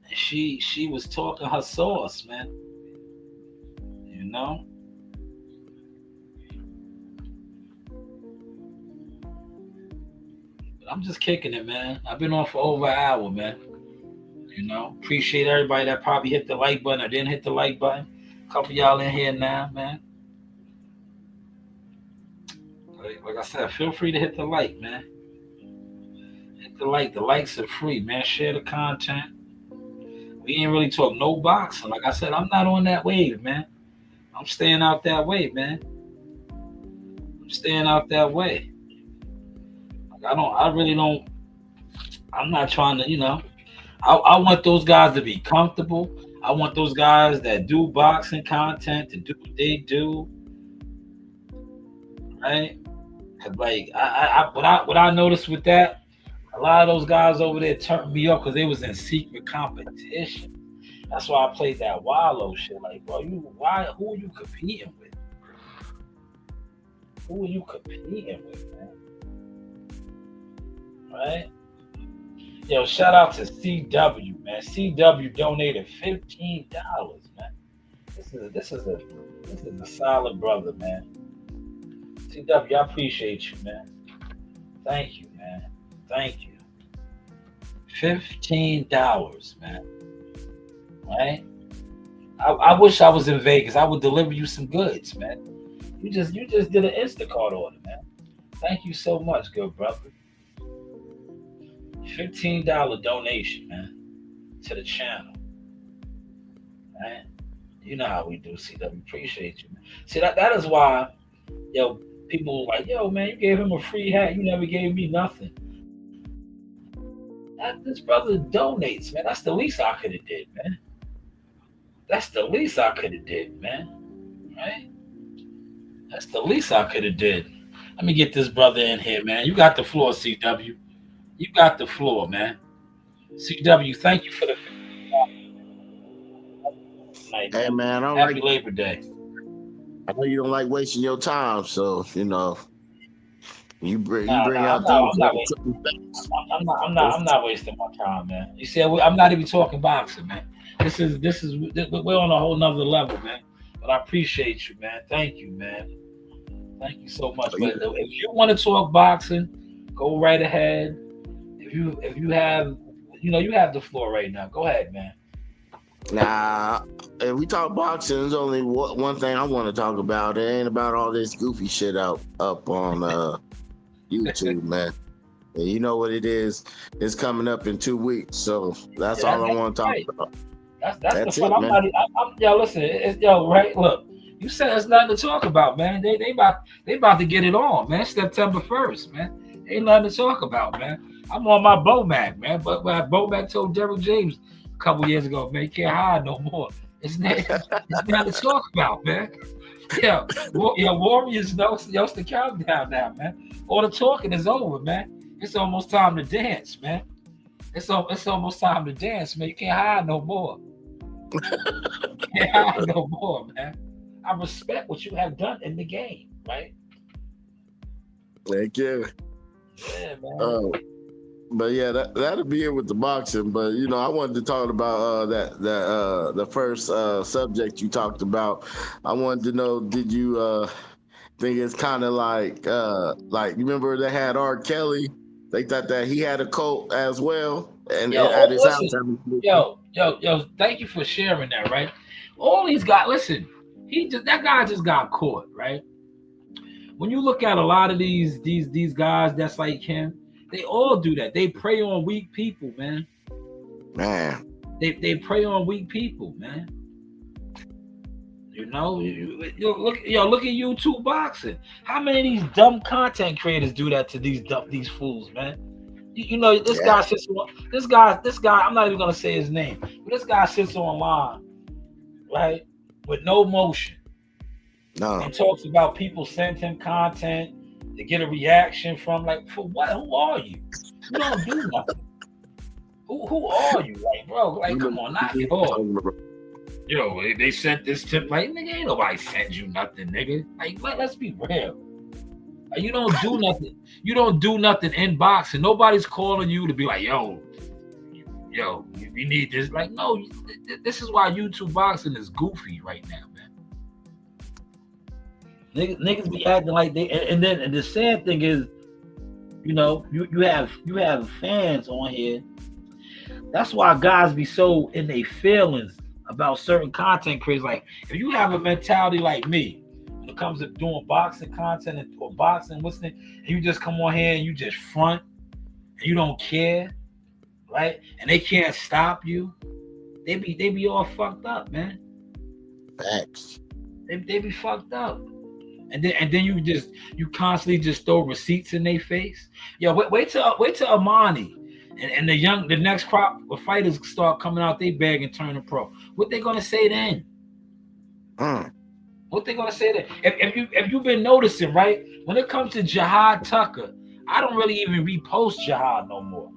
And she was talking her sauce, man. You know? But I'm just kicking it, man. I've been on for over an hour, man. You know, appreciate everybody that probably hit the like button or didn't hit the like button. A couple of y'all in here now, man. Like I said, feel free to hit the like, man. Hit the like. The likes are free, man. Share the content. We ain't really talk no boxing. Like I said, I'm not on that wave, man. I'm staying out that way, man. I'm staying out that way. Like I really don't. I'm not trying to, you know. I want those guys to be comfortable. I want those guys that do boxing content to do what they do, right? Cause like what I noticed with that, a lot of those guys over there turned me up because they was in secret competition. That's why I played that Wallow shit. Like, bro, who are you competing with? Who are you competing with, man? Right? Yo, shout out to CW, man. CW donated $15, man. This is a solid brother, man. CW, I appreciate you, man. Thank you, man. Thank you. $15, man. Right? I wish I was in Vegas. I would deliver you some goods, man. You just did an Instacart order, man. Thank you so much, good brother. $15 donation, man, to the channel. Right? You know how we do, CW. Appreciate you, man. See, that is why, yo, people like, yo, man, you gave him a free hat. You never gave me nothing. This brother donates, man. That's the least I could have did, man. That's the least I could have did, man. Right? That's the least I could have did. Let me get this brother in here, man. You got the floor, CW. You got the floor, man. CW, thank you for the night, Hey, man, I Happy Labor Day. I know you don't like wasting your time, so you know you bring I'm out not things. I'm not wasting my time, man. You see, I'm not even talking boxing, man. This is we're on a whole nother level, man. But I appreciate you, man. Thank you, man. Thank you so much. But if you want to talk boxing, go right ahead. If you have, you have the floor right now. Go ahead, man. Nah, if we talk boxing, there's only one thing I want to talk about. It ain't about all this goofy shit up on YouTube, man. And you know what it is? It's coming up in 2 weeks, so that's all I want to talk about. That's the it, fun. man. Yo, listen, right? Look, you said there's nothing to talk about, man. They about to get it on, man. September 1st, man. Ain't nothing to talk about, man. I'm on my Bomac, man. But Bomac told Derrick James a couple years ago, man, you can't hide no more. It's nothing to talk about, man. Yeah, Warriors knows the countdown now, man. All the talking is over, man. It's almost time to dance, man. It's almost time to dance, man. You can't hide no more. You can't hide no more, man. I respect what you have done in the game, right? Thank you. Yeah, man. But yeah, that'll be it with the boxing. But I wanted to talk about the first subject you talked about. I wanted to know, did you think it's kind of like you remember they had R. Kelly? They thought that he had a cult as well, and at his house. Yo, thank you for sharing that, right? All these guys, listen, that guy just got caught, right? When you look at a lot of these guys that's like him, they all do that. They prey on weak people, man. Man. They prey on weak people, man. You know, look at YouTube boxing. How many of these dumb content creators do that to these fools, man? You know, this guy sits on this guy. I'm not even gonna say his name, but this guy sits online, right, with no motion, and talks about people send him content to get a reaction from. Like, for what? Who are you? You don't do nothing. Who are you? Like, bro, like, come on, knock it off. Yo, they sent this tip. Like, nigga, ain't nobody sent you nothing, nigga. Like, let's be real. Like, you don't do nothing. You don't do nothing in boxing. Nobody's calling you to be like, yo, you need this. Like, no, this is why YouTube boxing is goofy right now, man. Niggas be acting like they, and then the sad thing is, you know, you have fans on here. That's why guys be so in their feelings about certain content creators. Like, if you have a mentality like me, when it comes to doing boxing content or boxing listening, and you just come on here and you just front and you don't care, right? And they can't stop you. They be all fucked up, man. Facts. They be fucked up. And then you constantly just throw receipts in their face. Yo, wait till Amani and the next crop of fighters start coming out they bag and turning pro. What they gonna say then? What they gonna say then? If you've been noticing, right? When it comes to Jihad Tucker, I don't really even repost Jihad no more.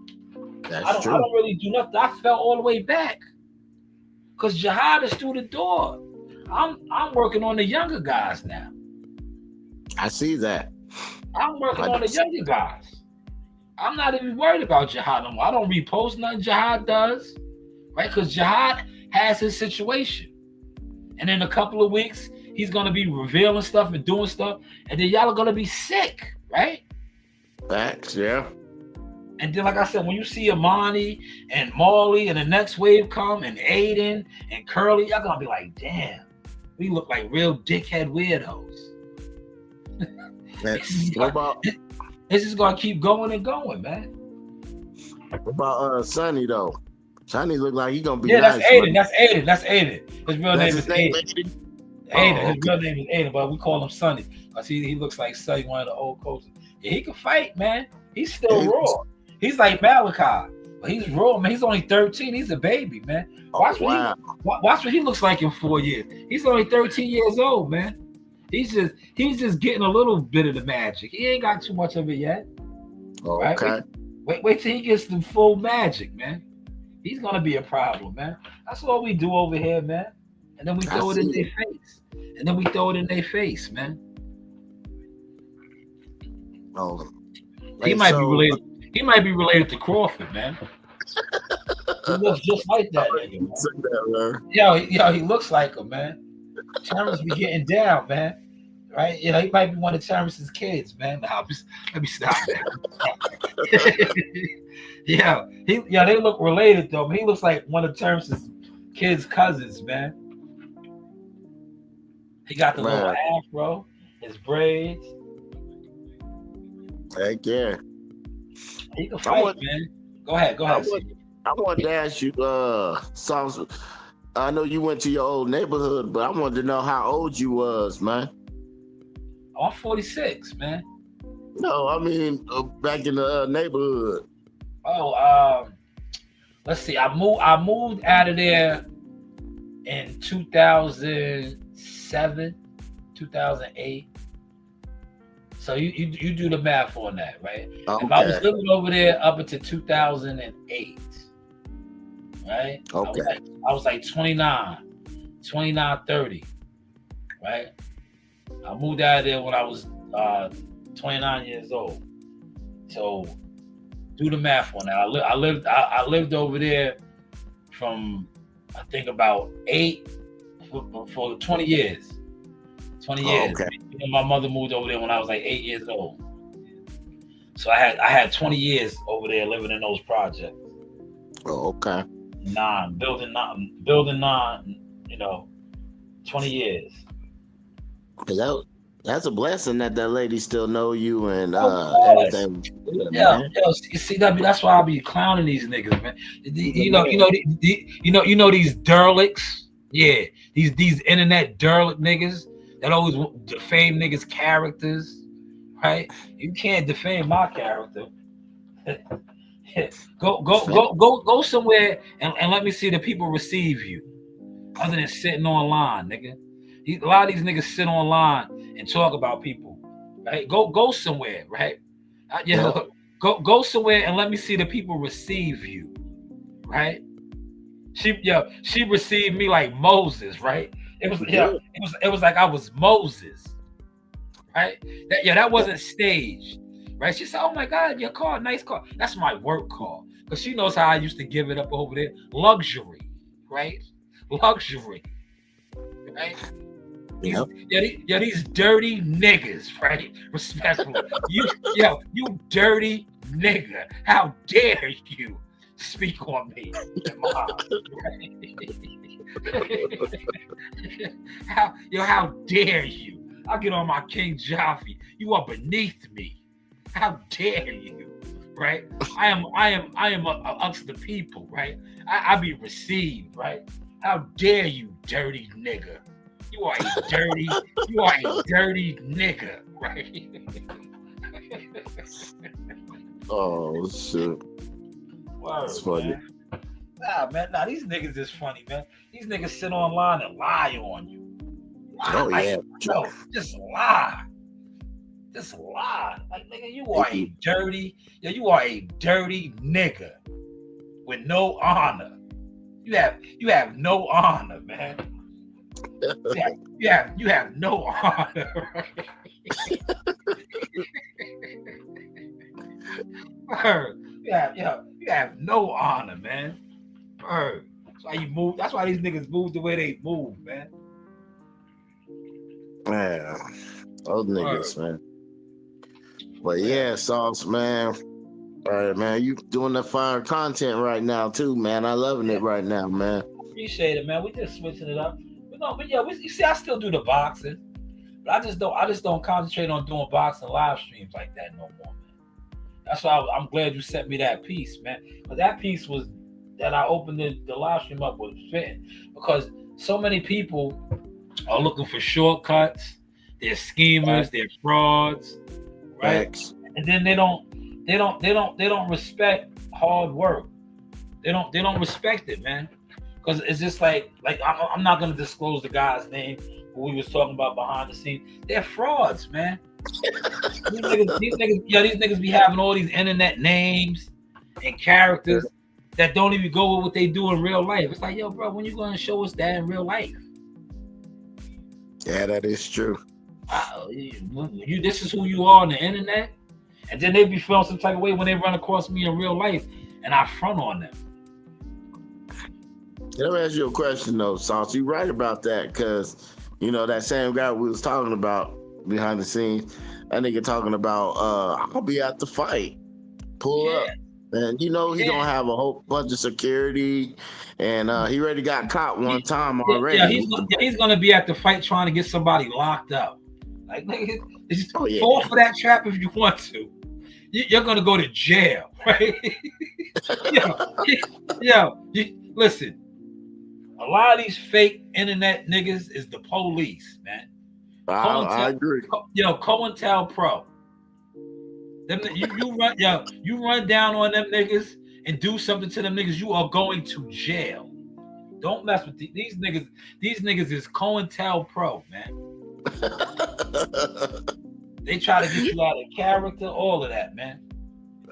I don't really do nothing. I fell all the way back because Jihad is through the door. I'm working on the younger guys now. I see that. I'm working on the younger guys. I'm not even worried about Jihad no more. I don't repost nothing Jihad does, right? Because Jihad has his situation. And in a couple of weeks, he's going to be revealing stuff and doing stuff. And then y'all are going to be sick, right? Facts, yeah. And then, like I said, when you see Amani and Marley and the next wave come and Aiden and Curly, y'all going to be like, damn, we look like real dickhead weirdos. This is gonna keep going and going, man. What about Sonny though? Sonny look like he gonna be nice. That's Aiden. That's Aiden. His real name is Aiden. His real name is Aiden, but we call him Sonny. Cause he looks like Sonny, one of the old coaches. Yeah, he can fight, man. He's still raw. He's like Malachi, but he's raw, man. He's only 13. He's a baby, man. Watch what he looks like in 4 years. He's only 13 years old, man. He's just getting a little bit of the magic. He ain't got too much of it yet. Right? Okay. Wait till he gets the full magic, man. He's gonna be a problem, man. That's what we do over here, man. And then we throw it in their face. Man. Oh. He might be related to Crawford, man. He looks just like that nigga, man. Yo, he looks like him, man. Terrence be getting down, man. Right? You know, he might be one of Terrence's kids, man. Let me stop that. They look related though. He looks like one of Terrence's kids' cousins, man. He got the little afro, his braids. Heck yeah. He can fight, man. Go ahead. I wanted to ask you, I know you went to your old neighborhood, but I wanted to know how old you was, man. I'm 46, man. No, I mean back in the neighborhood. Let's see. I moved out of there in 2007, 2008. So you do the math on that, right? Okay. If I was living over there up until 2008, right? Okay. I was like 29, 30, right? I moved out of there when I was 29 years old. So do the math on that. I lived over there from I think about 8 for 20 years. 20 years. Okay. My mother moved over there when I was like 8 years old. So I had 20 years over there living in those projects. Oh, okay. Building 9, 20 years. That's a blessing that lady still know you and Of course. everything. Yeah, Man. CW. That's why I be clowning these niggas, man. You know these derelicts. Yeah, these internet derelict niggas that always defame niggas' characters, right? You can't defame my character. Go somewhere and let me see the people receive you, other than sitting online, nigga. A lot of these niggas sit online and talk about people, right? Go somewhere, right? Go somewhere and let me see the people receive you, right? She received me like Moses, right? It was like I was Moses, right? That wasn't staged, right? She said, "Oh my God, your car, nice car." That's my work car, because she knows how I used to give it up over there. Luxury, right? Luxury, right? These dirty niggas, right? Respectfully, you dirty nigga. How dare you speak on me, Mom, right? How dare you? I'll get on my King Jaffe. You are beneath me. How dare you? Right? I am amongst the people, right? I be received, right? How dare you, dirty nigga? You are a dirty nigga, right? Oh shit. That's funny. Man. Nah, these niggas is funny, man. These niggas sit online and lie on you. Just lie. Just lie. Like, nigga, you are a dirty nigga with no honor. You have no honor, man. You have no honor. You have no honor, man. That's why you move. That's why these niggas move the way they move, man. Man, those niggas, man. But yeah, Sauce, man. All right, man. You doing the fire content right now too, man. I loving it right now, man. Appreciate it, man. We just switching it up. You see, I still do the boxing, but I just don't concentrate on doing boxing live streams like that no more, man. That's why I'm glad you sent me that piece, man. But that piece was that I opened the live stream up was fitting, because so many people are looking for shortcuts. They're schemers. They're frauds, right? Thanks. And then they don't respect hard work. They don't respect it, man. Because it's just like I'm not gonna disclose the guy's name who we was talking about behind the scenes. They're frauds, man. These niggas be having all these internet names and characters that don't even go with what they do in real life. It's like, yo, bro, when you gonna show us that in real life? Yeah, that is true. This is who you are on the internet, and then they be feeling some type of way when they run across me in real life, and I front on them. Let me ask you a question though, Sauce. You right about that, because that same guy we was talking about behind the scenes, that nigga talking about I'll be at the fight. Pull up. And he don't have a whole bunch of security, and he already got caught one time already. Yeah, he's gonna be at the fight trying to get somebody locked up. Like, nigga, fall for that trap if you want to. You're gonna go to jail, right? Listen. A lot of these fake internet niggas is the police, man. I agree. COINTELPRO. You run down on them niggas and do something to them niggas, you are going to jail. Don't mess with these niggas. These niggas is COINTELPRO, man. They try to get you out of character, all of that, man.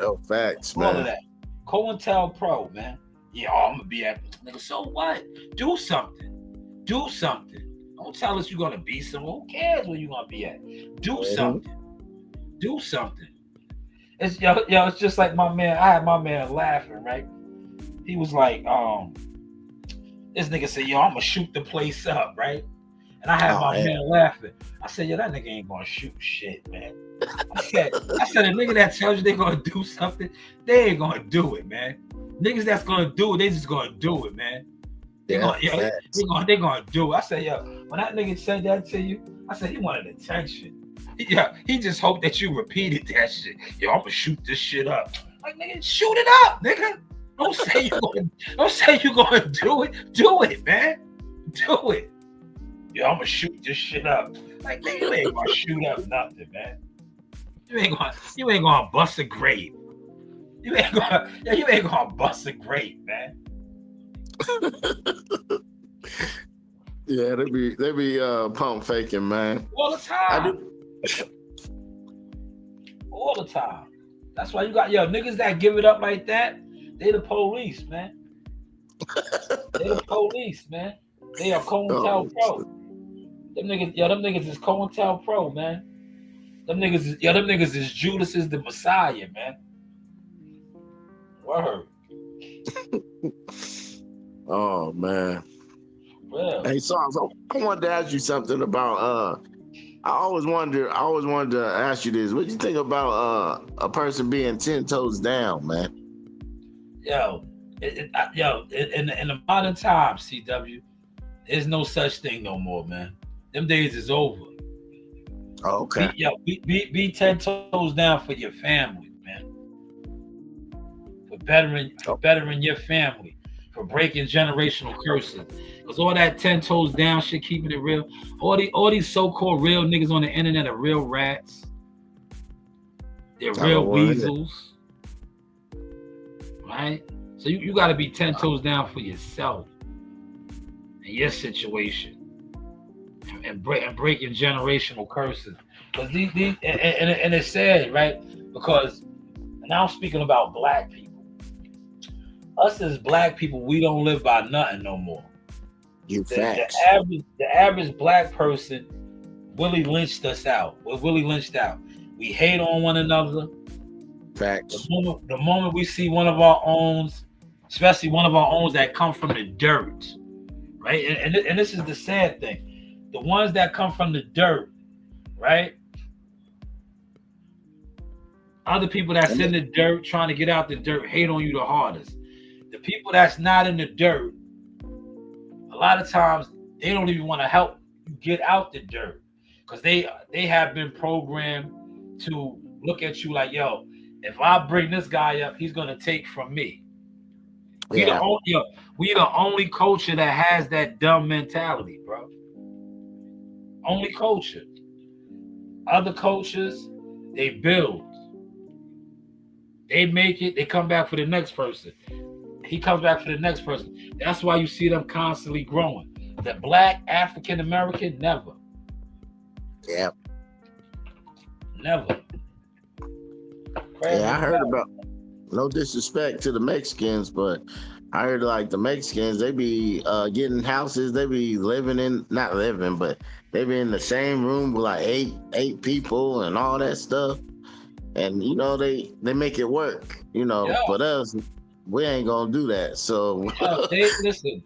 Oh, facts, all man. of that. COINTELPRO, man. Yeah, I'm gonna be at nigga. So what? Do something. Do something. Don't tell us you're gonna be somewhere. Who cares where you're gonna be at? Do something. Do something. It's it's just like my man. I had my man laughing, right? He was like, this nigga said, yo, I'm gonna shoot the place up, right? And I had my man laughing. I said, yo, that nigga ain't gonna shoot shit, man. I said, a nigga that tells you they're gonna do something, they ain't gonna do it, man. Niggas that's gonna do it, they just gonna do it, man. They're gonna do it. I said, yo, when that nigga said that to you, I said he wanted attention. He just hoped that you repeated that shit. Yo, I'm gonna shoot this shit up. Like, nigga, shoot it up, nigga. Don't say you're gonna do it. Do it, man. Do it. Yo, I'm gonna shoot this shit up. Like, nigga, you ain't gonna shoot up nothing, man. You ain't gonna bust a grape. You ain't gonna bust a grape, man. Yeah, they be pump faking, man. All the time. All the time. That's why you got niggas that give it up like that. They the police, man. They the police, man. They are COINTELPRO. Them niggas is COINTELPRO, man. Them niggas is Judas is the Messiah, man. Word. Oh man. Well. Hey, so I wanted to ask you something about I always wanted to ask you this. What do you think about a person being 10 toes down, man? In the modern time, CW, there's no such thing no more, man. Them days is over. Oh, okay. Be 10 toes down for your family, man. For bettering your family, for breaking generational curses. Because all that 10 toes down shit, keeping it real. All these so-called real niggas on the internet are real rats. They're real weasels. Right? So you got to be 10 toes down for yourself and your situation. And breaking generational curses. Because these and it's sad, right? Because now I'm speaking about black people. Us as black people, we don't live by nothing no more. The average black person Willie lynched us out. We're Willie lynched out. We hate on one another. Facts. The moment we see one of our owns, especially one of our owns that come from the dirt, right? And this is the sad thing. The ones that come from the dirt, right? Other people that's in the dirt trying to get out the dirt hate on you the hardest. The people that's not in the dirt, a lot of times they don't even want to help you get out the dirt because they have been programmed to look at you like, yo, if I bring this guy up, he's gonna take from me. We the only culture that has that dumb mentality, bro. Only culture. Other cultures, they build. They make it, they come back for the next person. He comes back for the next person. That's why you see them constantly growing. The black African American, never. Yep. Never. Crazy. Yeah, I heard about, no disrespect to the Mexicans, but I heard like the Mexicans, they be getting houses, they be living in, not living, but they be in the same room with like eight people and all that stuff. And you know, they make it work, you know, but us, we ain't gonna do that. So listen,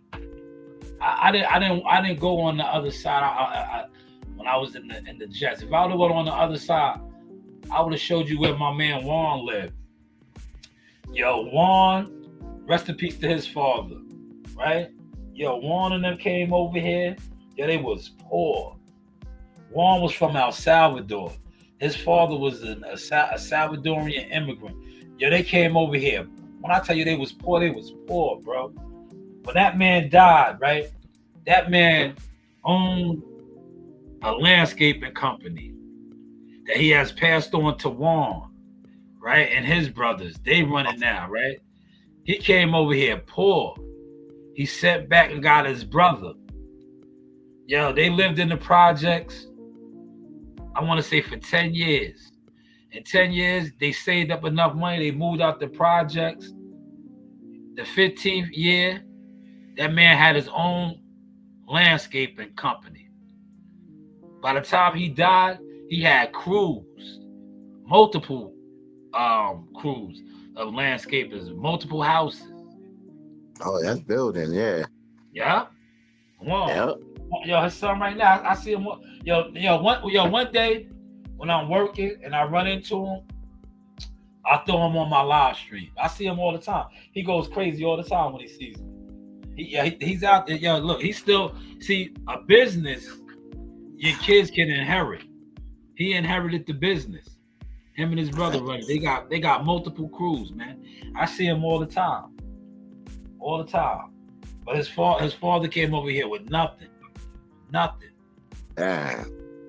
I didn't go on the other side. When I was in the Jets, if I would have went on the other side, I would have showed you where my man Juan lived. Yo, Juan, rest in peace to his father, right? Yo, Juan and them came over here. Yo, they was poor. Juan was from El Salvador. His father was a Salvadorian immigrant. Yo, they came over here. When I tell you they was poor, bro. When that man died, right? That man owned a landscaping company that he has passed on to Juan, right? And his brothers, they run it now, right? He came over here poor. He sat back and got his brother. Yo, they lived in the projects, I want to say for 10 years. In 10 years, they saved up enough money. They moved out the projects. The 15th year, that man had his own landscaping company. By the time he died, he had crews, multiple crews of landscapers, multiple houses. Oh, that's building, yeah. Yeah. Wow. Yep. Yo, his son right now, I see him. One day when I'm working and I run into him, I throw him on my live stream. I see him all the time. He goes crazy all the time when he sees me. He's out there. Yo, look, he's still, see, a business your kids can inherit. He inherited the business. Him and his brother run it. They got multiple crews, man. I see him all the time. All the time. But his father came over here with nothing. Nothing.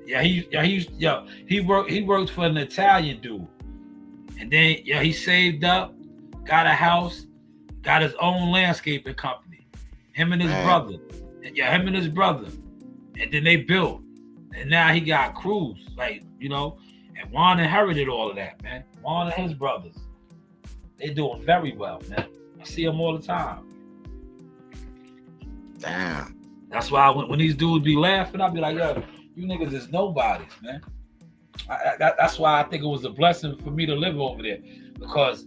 He worked for an Italian dude. And then he saved up, got a house, got his own landscaping company. Him and his brother. Him and his brother. And then they built. And now he got crews, like, you know, and Juan inherited all of that, man. Juan and his brothers. They doing very well, man. I see them all the time. Damn. That's why when these dudes be laughing, I'll be like, yo, you niggas is nobodies, man. That's why I think it was a blessing for me to live over there, because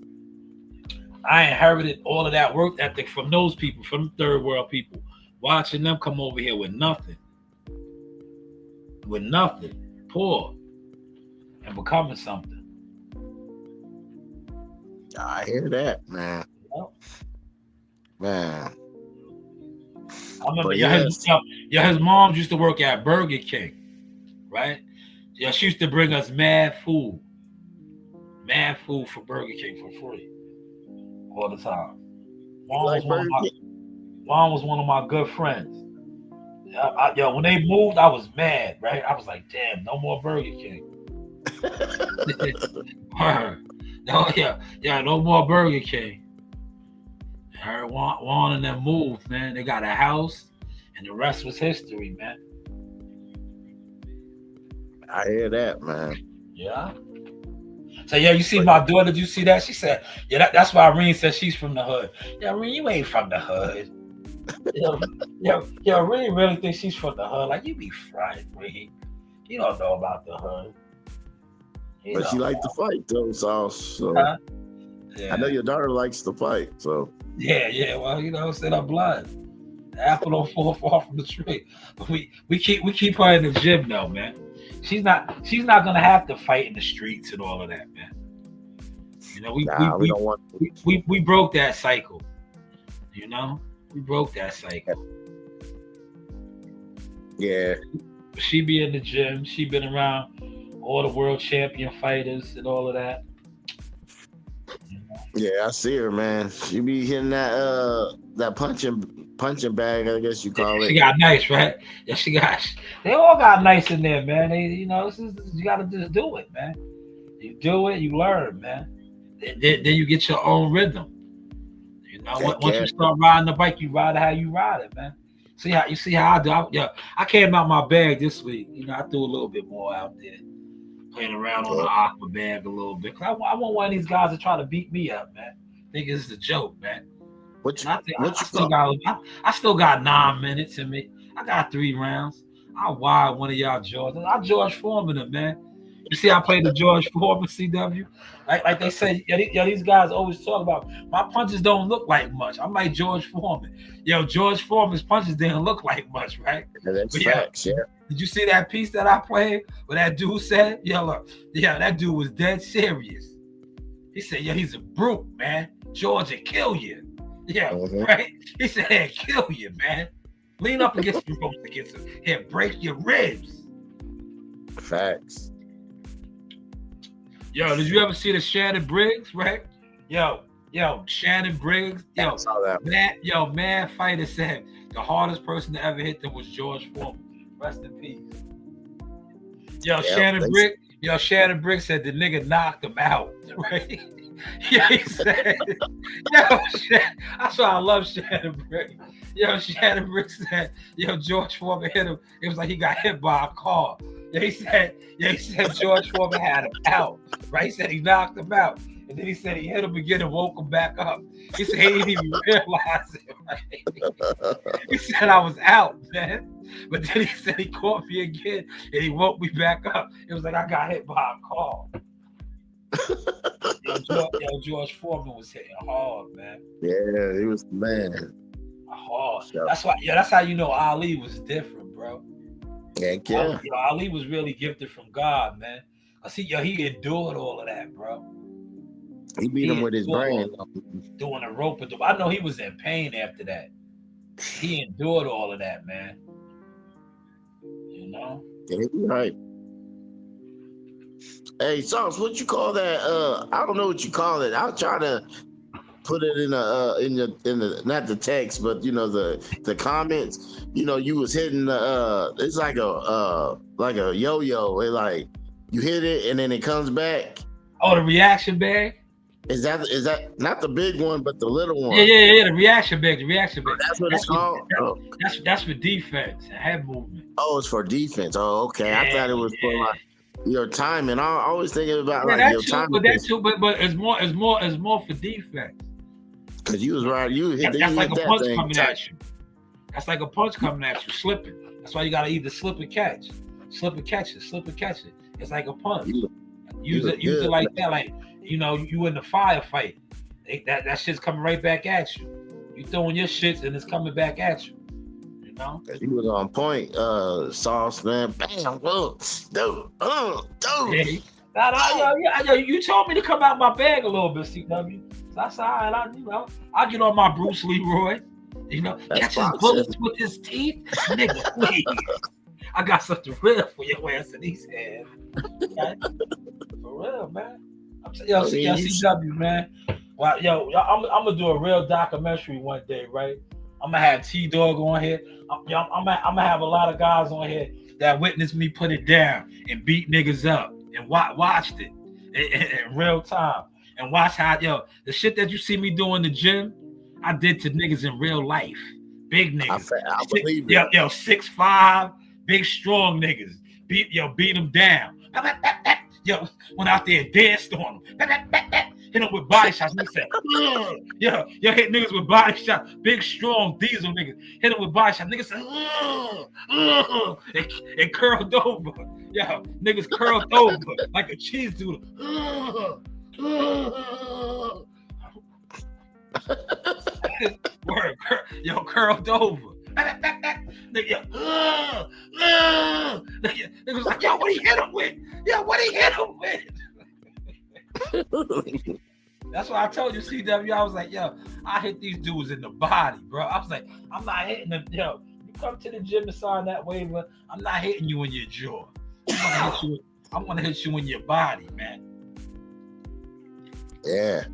I inherited all of that work ethic from those people, from the third world people, watching them come over here with nothing, poor, and becoming something. I hear that, man. Man. I remember his mom used to work at Burger King, right? Yeah, she used to bring us mad food for Burger King for free all the time. Juan was one of my good friends. When they moved, I was mad, right? I was like, damn, no more Burger King. No more Burger King. Juan and them moved, man. They got a house, and the rest was history, man. I hear that, man. Yeah. So you see my daughter, did you see that? She said, that's why Reen said she's from the hood. Yeah, Reen, you ain't from the hood. Reen really thinks she's from the hood. Like, you be fried, Reen. You don't know about the hood. But she likes to fight, though, Sauce. So I know your daughter likes to fight, so. Yeah. Well, it's in her blood. The apple don't fall far from the tree. But we keep her in the gym, though, man. She's not gonna have to fight in the streets and all of that, man. You know, we broke that cycle. You know, we broke that cycle. Yeah. She be in the gym. She been around all the world champion fighters and all of that. Yeah, I see her, man. She be hitting that punching bag, I guess you call it. She got nice, right? Yeah, they all got nice in there, man. They, you gotta just do it, man. You do it, you learn, man. Then you get your own rhythm. You know, once you start riding the bike, you ride it how you ride it, man. See how I do. I came out my bag this week. You know, I threw a little bit more out there, playing around on the aqua bag a little bit. I want one of these guys to try to beat me up, man. I think it's a joke, man. I still got 9 minutes in me. I got 3 rounds. I'll wire one of y'all George. I George Foreman it, man. You see, I played the George Foreman CW. Like they say, these guys always talk about my punches don't look like much. I'm like George Foreman. George Foreman's punches didn't look like much, right? Yeah, that's facts, yeah. Did you see that piece that I played where that dude said, that dude was dead serious. He said, he's a brute, man. George will kill you. Right? He said, he'll kill you, man. Lean up against the ropes against him. He'll break your ribs. Facts. Did you ever see the Shannon Briggs, right? Shannon Briggs. Mad Fighter said the hardest person to ever hit them was George Foreman. Rest in peace. Shannon Briggs said the nigga knocked him out, right? He said, that's why I love Shannon Briggs. Shannon Briggs said, George Foreman hit him. It was like he got hit by a car. He said George Foreman had him out, right? He said he knocked him out. And then he said he hit him again and woke him back up. He said he didn't even realize it, right? He said I was out, man. But then he said he caught me again and he woke me back up. It was like I got hit by a car. George Foreman was hitting hard, man. Yeah, he was the man. Hard. That's why. That's how you know Ali was different, bro. Yeah. Ali was really gifted from God, man. I see, he endured all of that, bro. He beat him with his brain. Doing a rope. I know he was in pain after that. He endured all of that, man. You know? Yeah, you're right. Hey, Sauce, what you call that? I don't know what you call it. I'll try to put it in the not the text, but you know the comments. You know, you was hitting the it's like a yo-yo. It like you hit it and then it comes back. Oh, the reaction bag. Is that not the big one, but the little one? Yeah. The reaction bag. The reaction bag. That's what it's called. That's for defense. Head movement. Oh, it's for defense. Oh, okay. Yeah, I thought it was for like your timing. I always thinking about Yeah, like your too, timing. but that too. But it's more for defense. Cause you was right. You hit. That's like a that punch thing coming tight. at you. That's like a punch coming at you, slipping. That's why you gotta either slip and catch, slip and catch it, slip and catch it. It's like a punch. Use it like that. Like you know, you in the firefight. That shit's coming right back at you. You throwing your shits and it's coming back at you. You know? He was on point, Sauce, man. Bam, dude. Yeah, you told me to come out my bag a little bit, CW. So I said, all right, I'll get on my Bruce Leroy. You know, catch his bullets with his teeth. Nigga, please. I got something real for your ass in these hands. Okay? For real, man. CW, man. Well, I'm gonna do a real documentary one day, right? I'm gonna have T-Dog on here. I'm gonna have a lot of guys on here that witnessed me put it down and beat niggas up and watched it in real time and watch how the shit that you see me do in the gym, I did to niggas in real life. Big niggas. I believe it. 6'5", big strong niggas. Beat them down. Went out there and danced on them. Hit them with body shots. Niggas said, hit niggas with body shots. Big, strong diesel niggas. Hit them with body shots. Niggas said, and curled over. Niggas curled over like a cheese doodle. Word, curled over. Nigga was like, what he hit him with? What he hit him with? That's why I told you, CW. I was like, I hit these dudes in the body, bro. I was like, I'm not hitting them. You come to the gym and sign that waiver. I'm not hitting you in your jaw. I'm gonna hit you in your body, man. Yeah.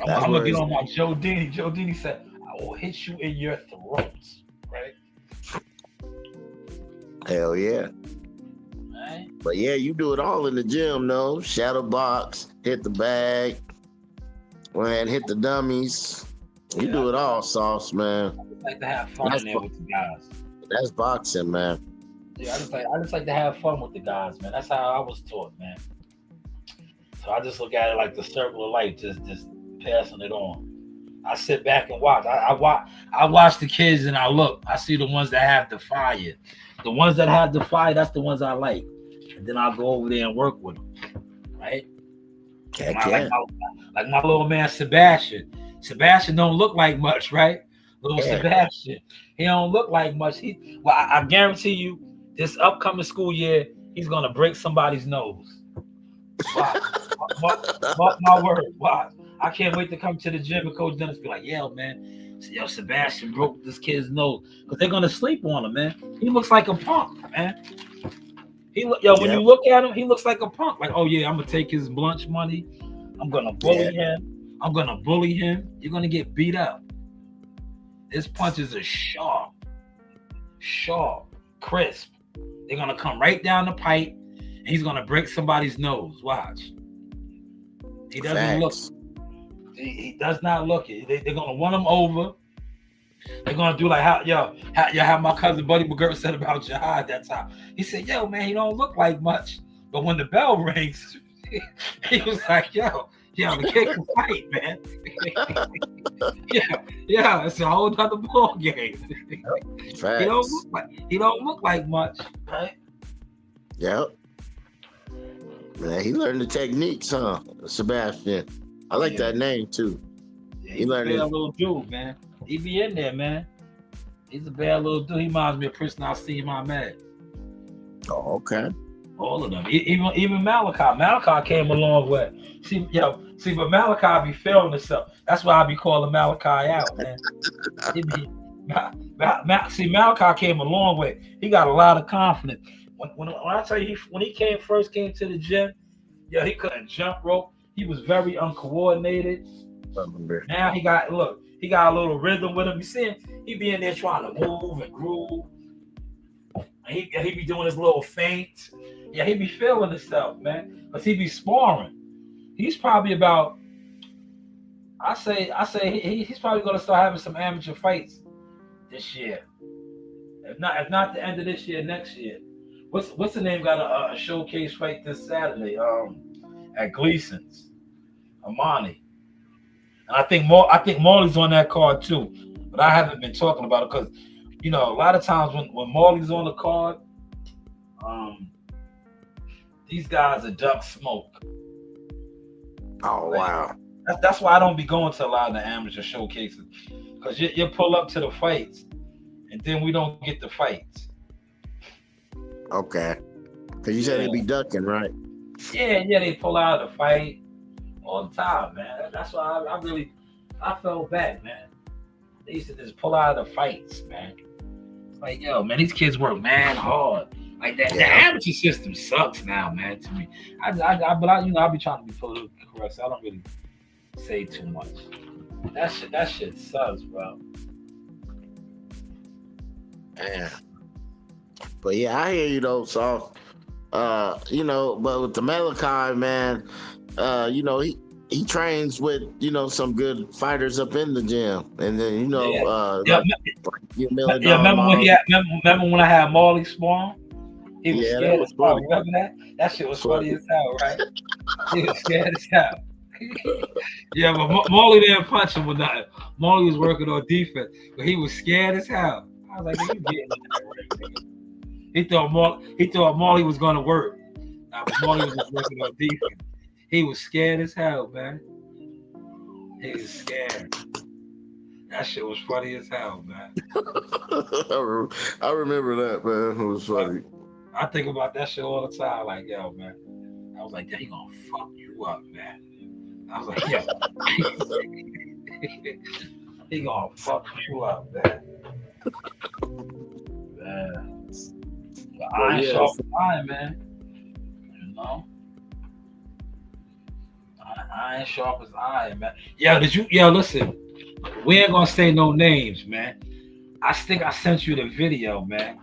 I'm gonna get on my Joe Dini. Joe Dini said, I will hit you in your throats, right? Hell yeah. Right. But yeah, you do it all in the gym, no? Shadow box, hit the bag, man, hit the dummies. You do it all, Sauce, man. I just like to have fun in there with the guys. That's boxing, man. Yeah, I just like to have fun with the guys, man. That's how I was taught, man. So I just look at it like the circle of life, just passing it on. I sit back and watch. I watch the kids and I look. I see the ones that have the fire. The ones that have the fire, that's the ones I like. And then I'll go over there and work with them, right? Like my little man Sebastian. Sebastian don't look like much, right? Sebastian, he don't look like much. I guarantee you, this upcoming school year, he's gonna break somebody's nose. Watch. Mark my word. Watch. I can't wait to come to the gym and Coach Dennis be like, man, Sebastian broke this kid's nose. Because they're gonna sleep on him, man. He looks like a punk, man. When you look at him, he looks like a punk. Like, I'm gonna take his lunch money. I'm gonna bully him. I'm gonna bully him. You're gonna get beat up. His punches are sharp, crisp. They're gonna come right down the pipe, and he's gonna break somebody's nose. Watch. He doesn't look. He does not look it. They're gonna run him over. They're gonna do like how my cousin Buddy McGirt said about Jihad that time. He said, man, he don't look like much, but when the bell rings, he was like, the kid can fight, man. It's a whole other ball game. He don't look like much, right? Yep. Man, he learned the techniques, huh, Sebastian? I like that name too. Yeah, he's a bad little dude, man. He be in there, man. He's a bad little dude. He reminds me of Prince Nassim Ahmed. Oh, okay. All of them. Even Malachi. Malachi came a long way. But Malachi be feeling himself. That's why I be calling Malachi out, man. Malachi came a long way. He got a lot of confidence. When I tell you, when he first came to the gym, Yeah, he couldn't jump rope. He was very uncoordinated. Now he got a little rhythm with him. You see him? He be in there trying to move and groove. And he be doing his little feints. Yeah, he be feeling himself, man. Cause he be sparring. He's probably about. I say he's probably gonna start having some amateur fights this year. If not the end of this year, next year. What's the name? Got a showcase fight this Saturday at Gleason's, Amani. And I think Marley's on that card too, but I haven't been talking about it because, a lot of times when Marley's on the card, these guys are duck smoke. Oh wow! That's why I don't be going to a lot of the amateur showcases, because you pull up to the fights, and then we don't get the fights. Okay, because you said they be ducking, right? Yeah, they pull out of the fight all the time, man. That's why I felt bad, man. They used to just pull out of the fights, man. It's like, yo, man, these kids work mad hard. Like that, the amateur system sucks now, man. To me, I be trying to be politically correct, so I don't really say too much. That shit sucks, bro. Man. But yeah, I hear you though, so but with the Malachi, man, he trains with some good fighters up in the gym, and then remember when I had Marley Swan? He was scared that was as hell. funny. Remember that? That shit was funny as hell, right? He was scared as hell. Yeah, but Marley didn't punch him with nothing. Marley was working on defense, but he was scared as hell. I was like, "You getting in there, right, nigga?" He thought Marley was gonna work. Nah, but Marley was just working on defense. He was scared as hell, man. He was scared. That shit was funny as hell, man. I remember that, man. It was funny. I think about that shit all the time. Like, yo, man. I was like, yeah, he gonna fuck you up, man. I was like, yeah. He gonna fuck you up, man. Man. But iron sharp as iron, man. Iron sharp as iron, man. Listen. We ain't gonna say no names, man. I think I sent you the video, man.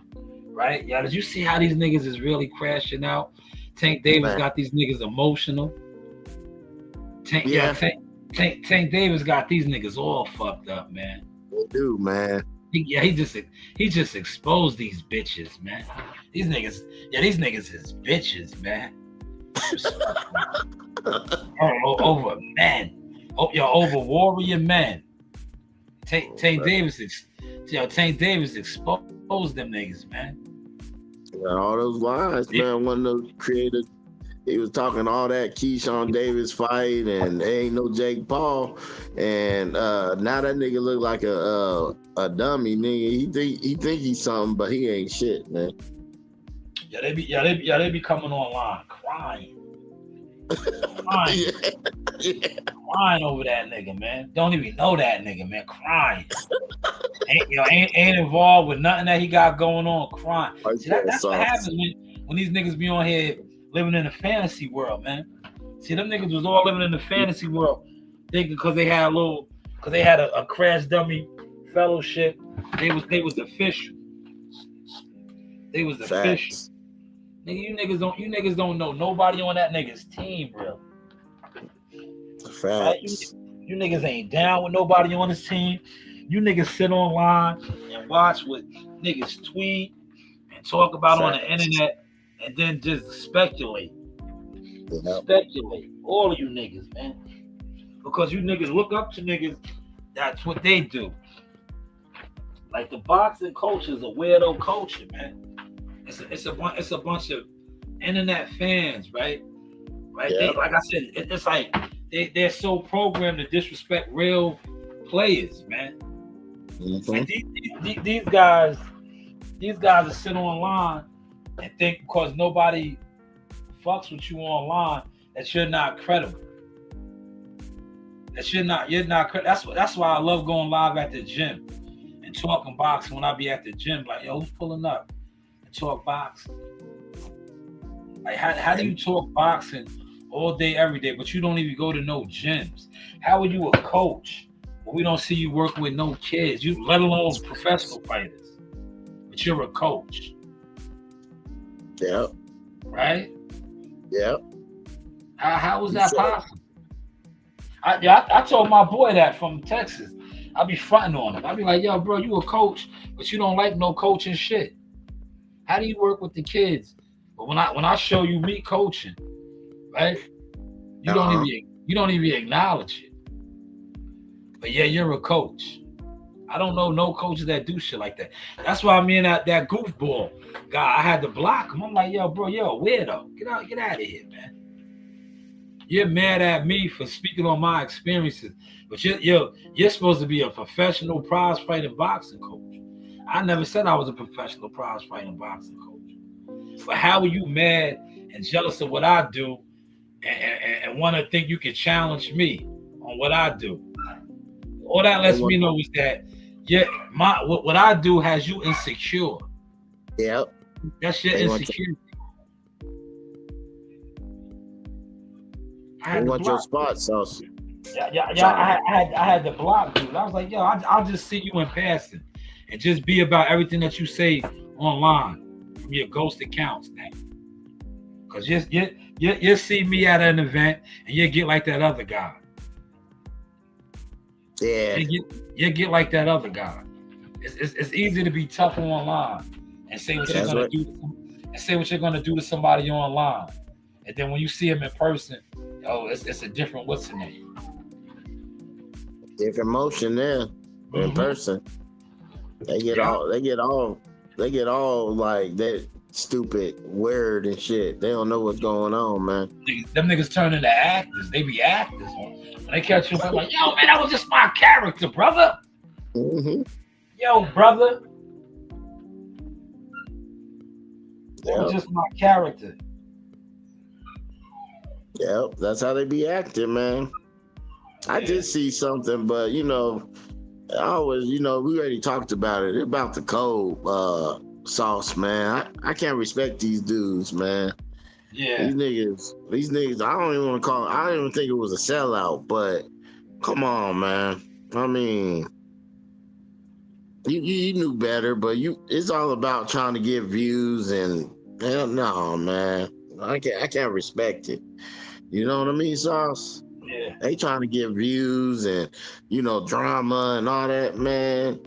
Right? Yeah, did you see how these niggas is really crashing out? Tank Davis got these niggas emotional. Tank Davis got these niggas all fucked up, man. They do, man. He just exposed these bitches, man. These niggas is bitches, man. Over men. Over warrior men. Tank Davis exposed them niggas, man. Got all those lines, man. One of those created. He was talking all that Keyshawn Davis fight, and there ain't no Jake Paul, and now that nigga look like a dummy, nigga. He think he's something, but he ain't shit, man. They be coming online crying. Crying over that nigga, man. Don't even know that nigga, man. Crying. Ain't involved with nothing that he got going on. Crying. See, that's what happens when these niggas be on here living in a fantasy world, man. See, them niggas was all living in the fantasy world, thinking because they had a crash dummy fellowship, they was official. They was official. Nigga, you niggas don't know nobody on that nigga's team, bro. Facts. Right? You niggas ain't down with nobody on his team. You niggas sit online and watch what niggas tweet and talk about on the internet, and then just speculate. Speculate. All of you niggas, man. Because you niggas look up to niggas, that's what they do. Like the boxing culture is a weirdo culture, man. It's a bunch of internet fans, right? Right? Yeah. Like I said, it's like they're so programmed to disrespect real players, man. Mm-hmm. Like these guys are sit online and think because nobody fucks with you online that you're not credible. You're not credible. That's why I love going live at the gym and talking boxing when I be at the gym. Like, yo, who's pulling up and talk boxing? Like, how do you talk boxing all day, every day, but you don't even go to no gyms. How are you a coach? Well, we don't see you working with no kids, you let alone professional fighters. But you're a coach. Yep. Right? Yep. How was that possible? I told my boy that from Texas. I be fronting on him. I be like, yo, bro, you a coach, but you don't like no coaching shit. How do you work with the kids? But when I show you me coaching, right? You don't even acknowledge it. But yeah, you're a coach. I don't know no coaches that do shit like that. That's why me and that goofball guy, I had to block him. I'm like, yo, bro, you're a weirdo. Get out of here, man. You're mad at me for speaking on my experiences, but you're supposed to be a professional prize fighting boxing coach. I never said I was a professional prize fighting boxing coach. But how are you mad and jealous of what I do and want to think you can challenge me on what I do? All that lets me know is that what I do has you insecure. Yep. That's your insecurity. I want your spot, Sauce. Yeah. I had to block dude. I was like, yo, I'll just see you in passing and just be about everything that you say online from your ghost accounts now. Cause you see me at an event and you get like that other guy. Yeah. You get like that other guy. It's easy to be tough online and say what you're gonna do and say what you're gonna do to somebody online. And then when you see him in person, it's a different what's the name? Different motion there in person. They get all like that stupid word and shit. They don't know what's going on, man. Them niggas turn into actors. They be actors. When they catch you, like, yo, man, that was just my character, brother. Mm-hmm. Yo, brother. That was just my character. Yep, that's how they be acting, man. I did see something, but I always, we already talked about it. About the code Sauce, man. I can't respect these dudes, man. Yeah. These niggas, I don't even want to call it, I don't even think it was a sellout, but come on, man. I mean, you knew better, but it's all about trying to get views and no, man. I can't respect it. You know what I mean, Sauce? Yeah. They trying to get views and drama and all that, man.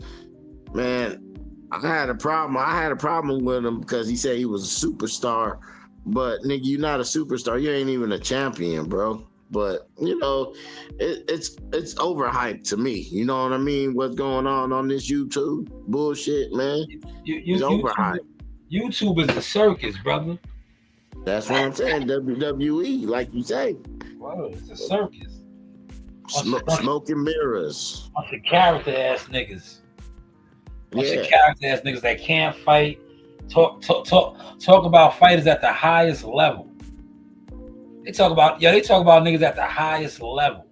I had a problem with him because he said he was a superstar, but nigga, you're not a superstar. You ain't even a champion, bro. But it's overhyped to me. You know what I mean? What's going on this YouTube bullshit, man? It's overhyped. YouTube is a circus, brother. That's what I'm saying. WWE, like you say. Whoa, it's a circus. Smoke and mirrors. Bunch of character ass niggas. Bunch Yeah. of character ass niggas that can't fight. Talk about fighters at the highest level. They talk about niggas at the highest level.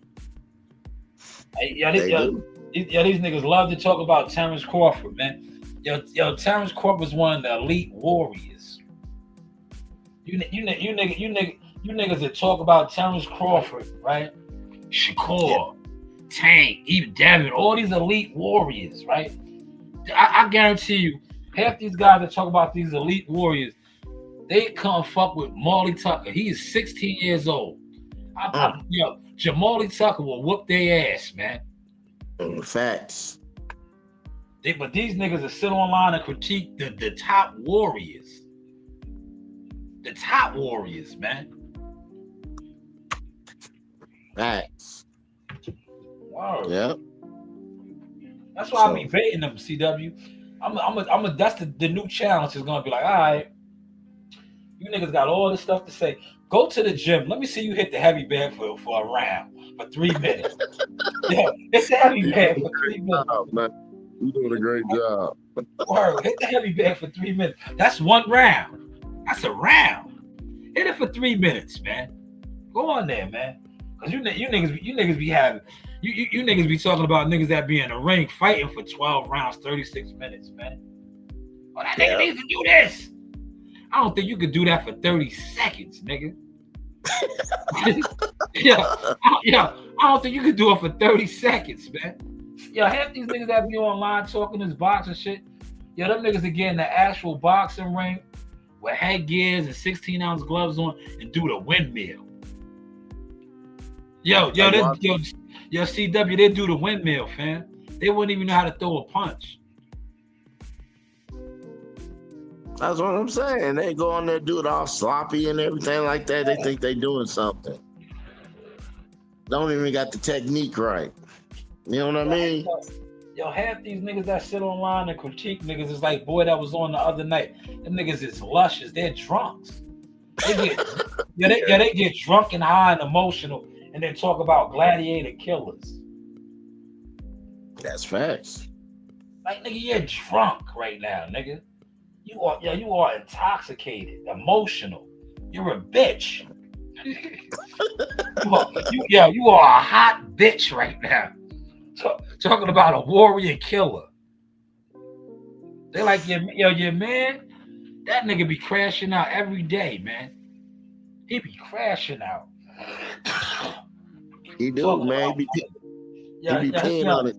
These niggas love to talk about Terrence Crawford, man. Yo, Terrence Crawford was one of the elite warriors. You niggas that talk about Terrence Crawford, right? Shakur, Tank, even Devin, all these elite warriors, right? I guarantee you, half these guys that talk about these elite warriors, they come fuck with Marley Tucker. He is 16 years old. Jamali Tucker will whoop their ass, man. Facts. But these niggas that sit online and critique the top warriors. The top warriors, man. Facts. Wow. Yep. That's why I be baiting them, CW. That's the new challenge is gonna be like, all right, you niggas got all this stuff to say. Go to the gym. Let me see you hit the heavy bag for a round for 3 minutes. Yeah, hit the heavy bag for 3 minutes. Oh, man. You doing a great job. Word, hit the heavy bag for 3 minutes. That's one round. That's a round. Hit it for 3 minutes, man. Go on there, man. Cause you niggas be having you niggas be talking about niggas that be in a ring fighting for 12 rounds, 36 minutes, man. That nigga needs to do this. I don't think you could do that for 30 seconds, nigga. I don't think you could do it for 30 seconds, man. Yo, half these niggas that be online talking this boxing shit, yo, them niggas are getting the actual boxing ring with headgears and 16-ounce gloves on and do the windmill. Yo, CW, they do the windmill, fam. They wouldn't even know how to throw a punch. That's what I'm saying. They go on there, do it all sloppy and everything like that. They think they doing something. Don't even got the technique right. You know what I mean? Yo, half these niggas that sit online and critique niggas is like, boy, that was on the other night. Them niggas is luscious. They're drunks. They get drunk and high and emotional and then talk about gladiator killers. That's facts. Like, nigga, you're drunk right now, nigga. You are intoxicated, emotional. You're a bitch. you are a hot bitch right now. Talking about a warrior killer. They like, your man, that nigga be crashing out every day, man. He be crashing out. He do, man. He be peeing on it.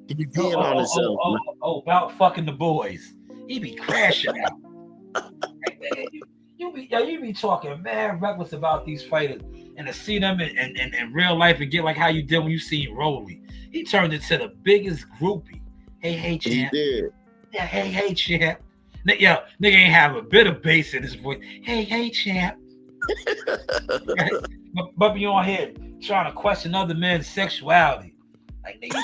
He be peeing on himself. About fucking the boys. He be crashing out. You be talking mad reckless about these fighters, and to see them in real life and get like how you did when you seen Rolly. He turned into the biggest groupie. Hey, champ. He did. Yeah, hey, champ. Nigga ain't have a bit of bass in his voice. Hey, champ. But be on here trying to question other men's sexuality. Like, nigga,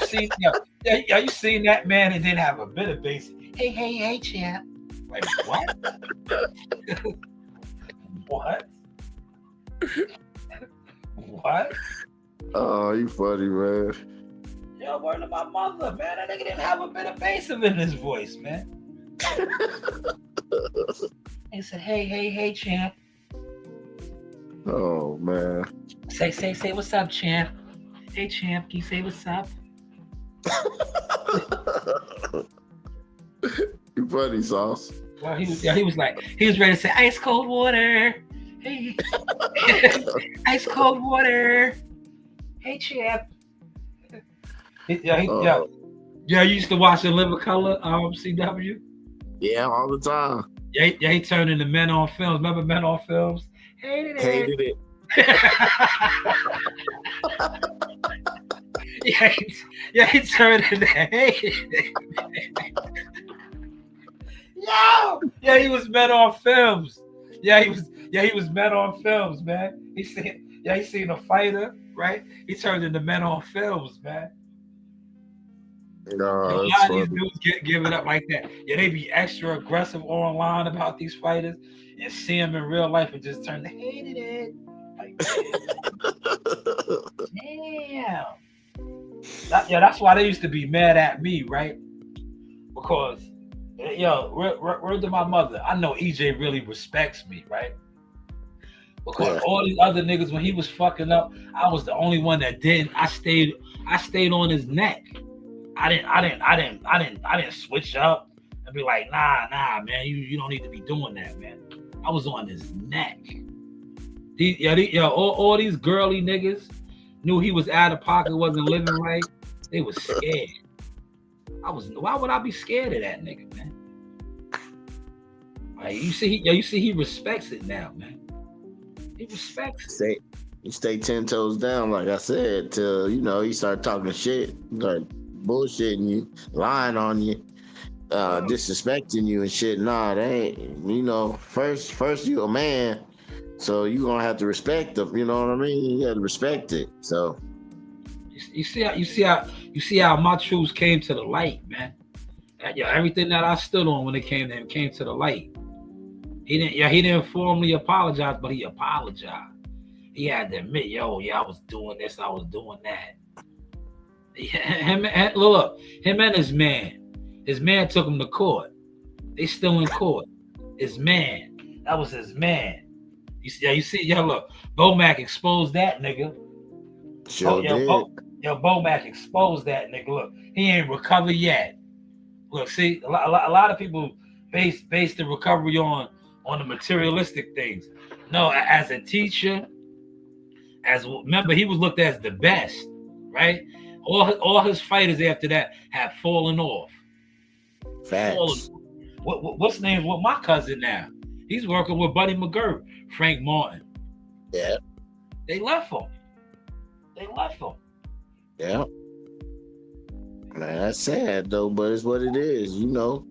you seen that man and didn't have a bit of bass. Hey, champ. Like, what? What? What? Oh, you funny, man. Yo, word to my mother, man. That nigga didn't have a bit of bass in his voice, man. He said, hey, champ. Oh, man. Say what's up, champ. Hey, champ, can you say what's up? You funny, Sauce. Well, he was ready to say ice cold water. Hey, ice cold water. Hey, champ. Yeah, you used to watch the Live Color CW? Yeah, all the time. Yeah, he turned into Men on Films. Remember Men on Films? Hated it. he turned into hated it. Yeah, he was Men on Films. Yeah, he was Men on Films, man. He seen a fighter, right? He turned into Men on Films, man. No, a lot of these dudes give it up like that. Yeah, they be extra aggressive online about these fighters and see them in real life and just turn to hated it. Like, damn. That's why they used to be mad at me, right? Because, word to my mother, I know EJ really respects me, right? Because all these other niggas, when he was fucking up, I was the only one that didn't. I stayed on his neck. I didn't switch up and be like, nah, man, you don't need to be doing that, man. I was on his neck. All these girly niggas knew he was out of pocket, wasn't living right. They was scared. Why would I be scared of that nigga, man? Like, you see, he respects it now, man. He respects it. He stay 10 toes down, like I said, till he start talking shit, like bullshitting you, lying on you, disrespecting you and shit. Nah, they ain't. First you a man, so you gonna have to respect them. You know what I mean? You got to respect it. So you see how my truths came to the light, man. Everything that I stood on when it came to him came to the light. He didn't formally apologize, but he apologized. He had to admit, I was doing this, I was doing that. Him and his man. His man took him to court. They still in court. His man. That was his man. You see, look, Bomac exposed that nigga. Sure did. Bomac exposed that nigga. Look, he ain't recovered yet. Look, see, a lot of people base the recovery on the materialistic things. No, as a teacher, remember, he was looked at as the best, right? All his fighters after that have fallen off. Facts. What's name's with my cousin now? He's working with Buddy McGirt, Frank Martin. Yeah. They left him. Yeah. Man, that's sad though, but it's what it is, you know.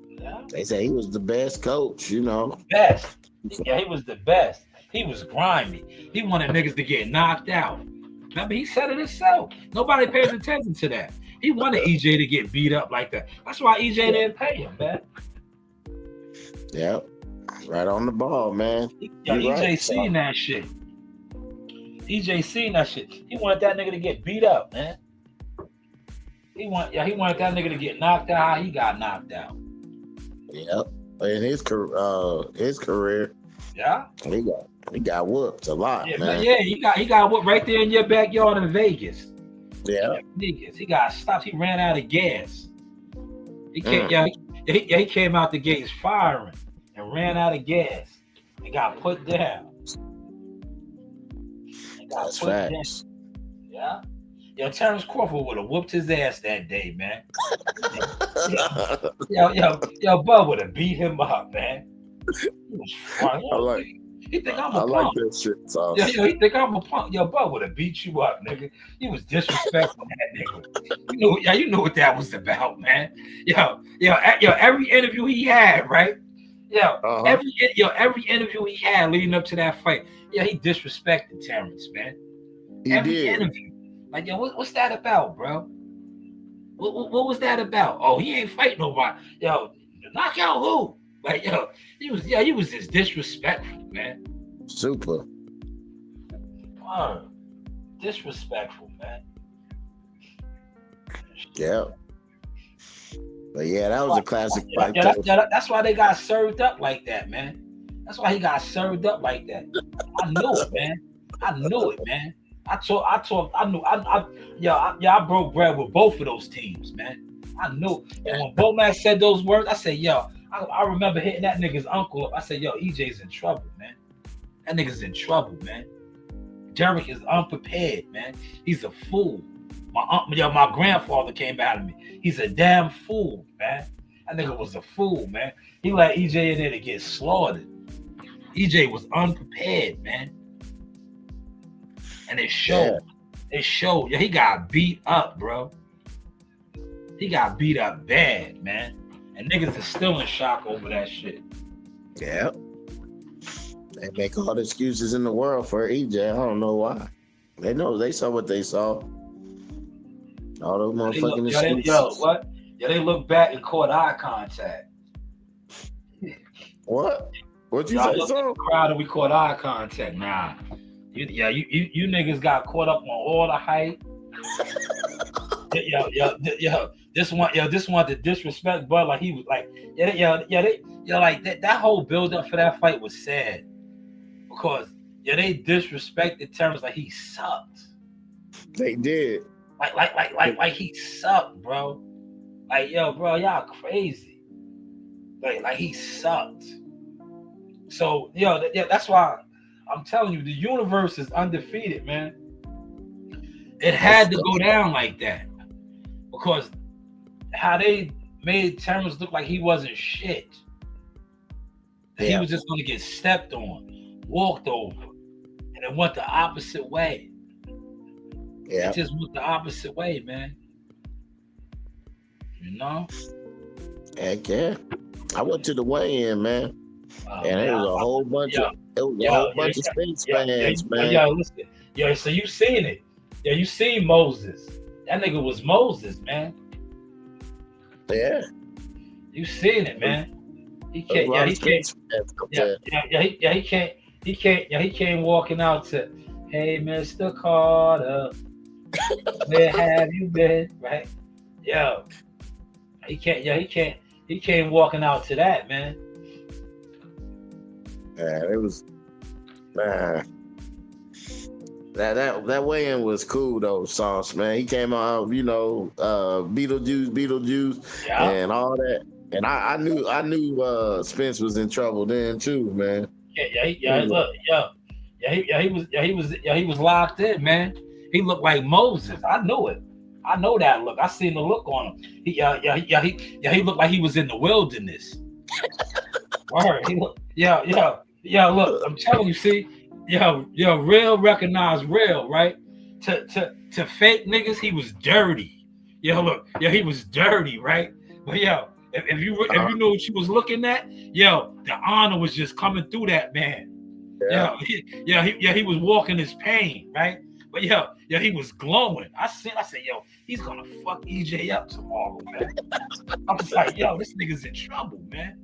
Yeah. They say he was the best coach, you know. Best. Yeah, he was the best. He was grimy. He wanted niggas to get knocked out. Remember, he said it himself. Nobody pays attention to that. He wanted EJ to get beat up like that. That's why EJ didn't pay him, man. Yeah. Right on the ball, man. Yeah, EJ seen that shit. EJ seen that shit. He wanted that nigga to get beat up, man. He wanted that nigga to get knocked out. How he got knocked out. Yep. In his career. Yeah. He got whooped a lot, man. Yeah, he got whooped right there in your backyard in Vegas. Yeah. Vegas. He got stopped. He ran out of gas. He came out the gates firing and ran out of gas and got put down. That's facts. Yeah. Yo, Terrence Crawford would have whooped his ass that day, man. yo, Bud would have beat him up, man. He was funny. He think I'm a punk. I like that shit, Sauce. Yo, he think I'm a punk. Yo, Bud would have beat you up, nigga. He was disrespecting that nigga. You knew what that was about, man. Yo, every interview he had, right? Every interview he had leading up to that fight, he disrespected Terrence, man. Every interview. Like, yo, what's that about, bro? What was that about? Oh, he ain't fighting nobody. Yo, knock out who? Like, yo, he was just disrespectful, man. Super. Disrespectful, man. Yeah. But yeah, that was a classic fight. That's why they got served up like that, man. That's why he got served up like that. I knew it, man. I broke bread with both of those teams, man. I knew. And when Bomac said those words, I said, yo, I remember hitting that nigga's uncle up. I said, yo, EJ's in trouble, man. That nigga's in trouble, man. Derek is unprepared, man. He's a fool. My grandfather came out of me. He's a damn fool, man. That nigga was a fool, man. He let EJ in there to get slaughtered. EJ was unprepared, man. And it showed. Yeah. It showed. Yeah, he got beat up, bro. He got beat up bad, man. And niggas is still in shock over that shit. Yeah. They make all the excuses in the world for EJ. I don't know why. They know they saw what they saw. All those motherfucking excuses. What? Yeah, they look back and caught eye contact. What? What'd you say, so? Crowd and we caught eye contact. Nah. You niggas got caught up on all the hype. This one to disrespect Bud like he was like, like that whole build up for that fight was sad because they disrespected Terrence like he sucked. They did. Like he sucked, bro. Like, yo, bro, y'all crazy. Like he sucked. So, that's why I'm telling you, the universe is undefeated, man. It had to go down like that because how they made Terrence look like he wasn't shit. He was just going to get stepped on, walked over, and it went the opposite way. Yeah. It just went the opposite way, man. You know? Heck yeah. I went to the weigh-in, man. And it was a whole bunch of Spence fans, man. Listen. So you seen it. Yeah, you seen Moses. That nigga was Moses, man. Yeah. You seen it, man. He can't. He came walking out to, hey, Mr. Carter, where have you been? Right? Yo. He can't. He came walking out to that, man. Yeah, it was, man. That weigh-in was cool though, Sauce, man. He came out, Beetlejuice, and all that. And I knew Spence was in trouble then too, man. Look, He was locked in, man. He looked like Moses. I knew it. I know that look. I seen the look on him. He looked like he was in the wilderness. Word. He look, look, I'm telling you, see, real recognize real, right? To fake niggas, he was dirty. Look, he was dirty, right? But if you knew what you was looking at, the honor was just coming through that man. He was walking his pain, right? But he was glowing. I said, he's gonna fuck EJ up tomorrow, man. I was like, this nigga's in trouble, man.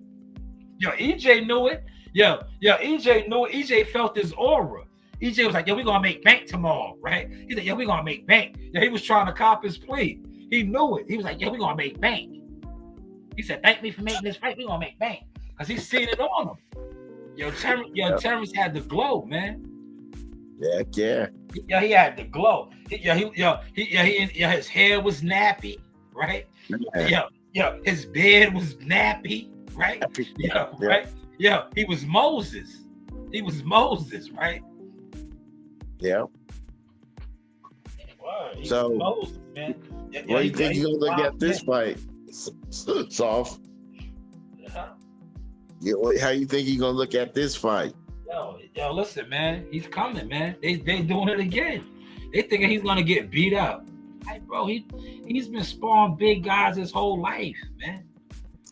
EJ knew it. EJ knew it. EJ felt his aura. EJ was like, we gonna make bank tomorrow, right? He said, we gonna make bank. He was trying to cop his plea. He knew it. He was like, we gonna make bank. He said, thank me for making this fight. We gonna make bank. Cause he's seen it on him. Terrence had the glow, man. Yeah. He had the glow. His hair was nappy, right? His beard was nappy, right? Right. He was Moses. He was Moses, right? Yeah. So, Moses, man. What do you think you're gonna look at this fight? Soft. How you think he's gonna look at this fight? Yo, listen, man. He's coming, man. They doing it again. They thinking he's gonna get beat up. Like, bro, he's been sparring big guys his whole life, man.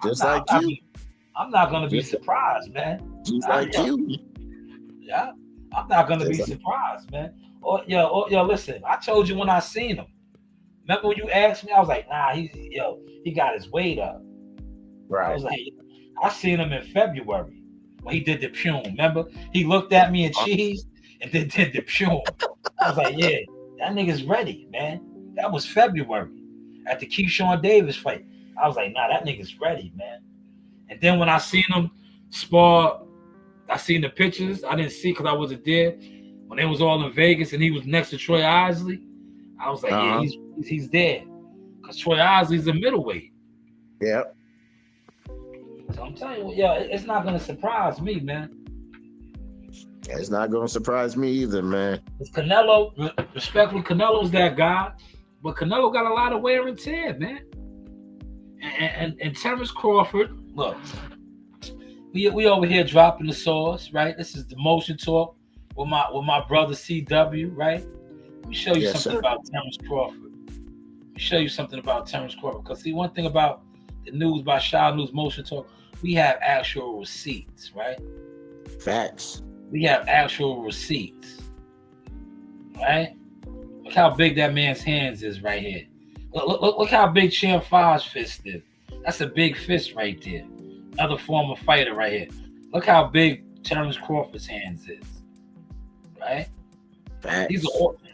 Just like you. I'm not gonna be surprised, man. Just like you. Yeah, I'm not gonna be surprised, man. Listen. I told you when I seen him. Remember when you asked me? I was like, nah, he got his weight up. Right. I was like, I seen him in February when he did the Pune. Remember? He looked at me and cheesed and then did the Pune. I was like, that nigga's ready, man. That was February at the Keyshawn Davis fight. I was like, nah, that nigga's ready, man. And then when I seen him spar, I seen the pictures. I didn't see because I wasn't there. When they was all in Vegas and he was next to Troy Isley, I was like, he's there. Because Troy Isley's a middleweight. Yeah. So I'm telling you, it's not gonna surprise me, man. It's not gonna surprise me either, man. It's Canelo, respectfully, Canelo's that guy, but Canelo got a lot of wear and tear, man. And Terrence Crawford, look, we over here dropping the sauce, right? This is the Motion Talk with my brother CW, right? Let me show you something about Terrence Crawford. Let me show you something about Terrence Crawford. Because see, one thing about the news by Shanewz Motion Talk, we have actual receipts, right? Facts. We have actual receipts, right? Look how big that man's hands is right here. Look how big Champ 5's fist is. That's a big fist right there. Another former fighter right here. Look how big Terrence Crawford's hands is, right? Facts.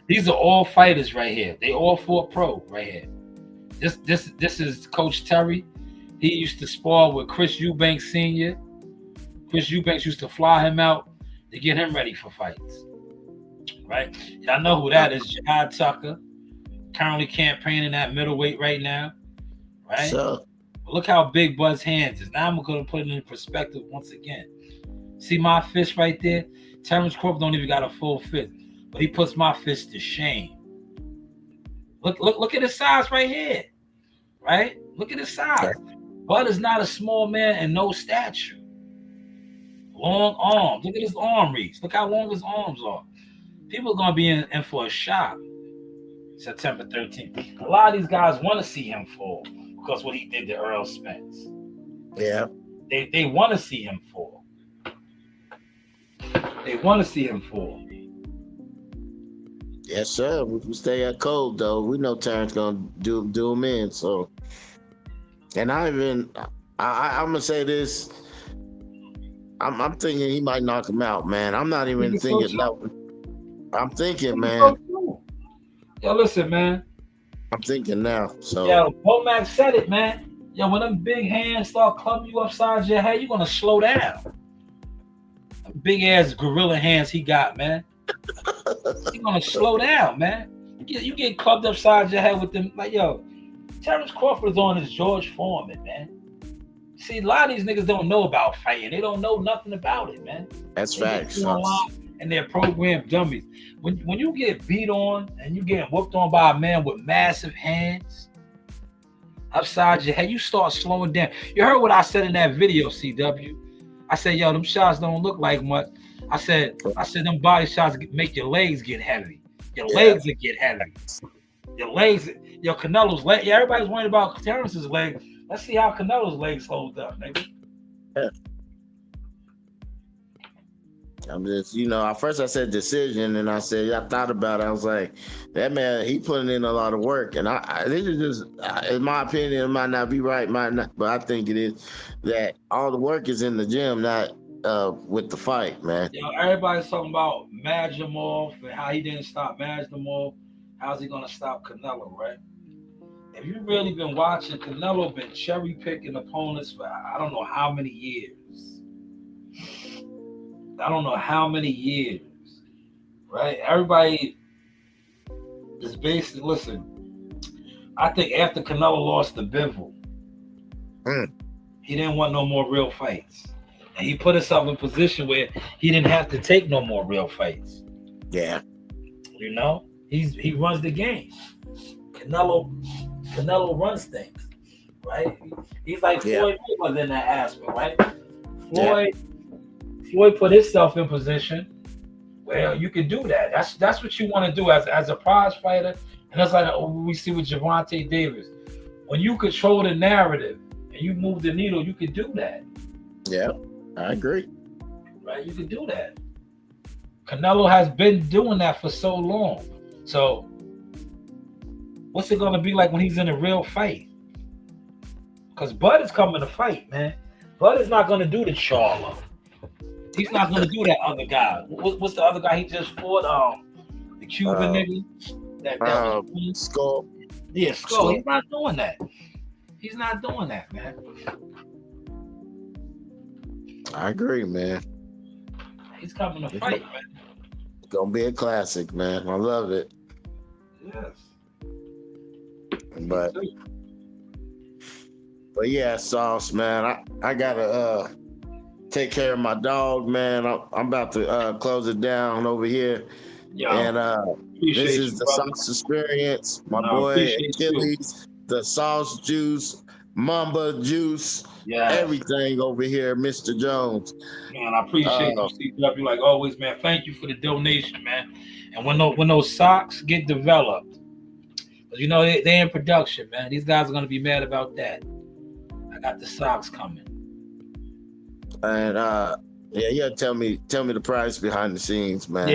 These are all fighters right here. They all fought pro right here. This is Coach Terry. He used to spar with Chris Eubanks Sr. Chris Eubanks used to fly him out to get him ready for fights. Right? Y'all know who that is. Jihad Tucker. Currently campaigning at middleweight right now. Right? So, look how big Bud's hands is. Now I'm going to put it in perspective once again. See my fist right there? Terrence Crawford don't even got a full fist. But he puts my fist to shame. Look at his size right here. Right? Look at his size. Bud is not a small man and no stature. Long arms. Look at his arm reach. Look how long his arms are. People are going to be in for a shock September 13th. A lot of these guys want to see him fall because what he did to Earl Spence. Yeah. They want to see him fall. They want to see him fall. Yes, sir. We stay at cold though. We know Terrence gonna do him in. So, and I'm gonna say this. I'm thinking he might knock him out, man. I'm not even thinking. I'm thinking, man. Yo, listen, man. I'm thinking now. So, yo, Bomac said it, man. Yo, when them big hands start clubbing you upside your head, you're gonna slow down. Them big ass gorilla hands he got, man. You're gonna slow down, man. You get clubbed upside your head with them. Like, yo, Terrence Crawford's on his George Foreman, man. See, a lot of these niggas don't know about fighting. They don't know nothing about it, man. That's facts. and they're programmed dummies. When you get beat on and you get whooped on by a man with massive hands upside your head, you start slowing down. You heard what I said in that video, CW. I said, yo, them shots don't look like much. I said them body shots make your legs get heavy. Your legs will get heavy. Your legs, your Canelo's leg. Yeah, everybody's worried about Terrence's leg. Let's see how Canelo's legs hold up, nigga. Yeah. I'm just, at first I said decision, and I said, I thought about it. I was like, that man, he putting in a lot of work, and this is just, in my opinion, it might not be right, might not, but I think it is that all the work is in the gym, not with the fight, man. Everybody's talking about Majimov and how he didn't stop Majimov. How's he gonna stop Canelo, right? If you've really been watching, Canelo been cherry picking opponents for I don't know how many years. Right? Everybody is basically, listen, I think after Canelo lost to Bivol, he didn't want no more real fights. And he put himself in a position where he didn't have to take no more real fights. Yeah. He runs the game. Canelo runs things, right? He's like Floyd Mayweather in that aspect, right? Floyd put himself in position where you can do that. That's what you want to do as a prize fighter. And that's like we see with Gervonta Davis. When you control the narrative and you move the needle, you can do that. Yeah, I agree. Right? You can do that. Canelo has been doing that for so long. So what's it going to be like when he's in a real fight? Because Bud is coming to fight, man. Bud is not going to do the Charlo. He's not going to do that other guy. What's the other guy he just fought? The Cuban nigga? That Skull. Yeah, Skull. He's not doing that. He's not doing that, man. I agree, man. He's coming to fight, man. It's going to be a classic, man. I love it. Yes. But yeah, Sauce, man. I gotta take care of my dog, man. I'm about to close it down over here. Yo, and this is the Sauce Experience. My boy Achilles, the Sauce Juice, Mamba Juice, everything over here, Mr. Jones. Man, I appreciate you, CW, like always, man. Thank you for the donation, man. And when those socks get developed, they're in production, man. These guys are gonna be mad about that. I got the socks coming. And tell me the price behind the scenes, man.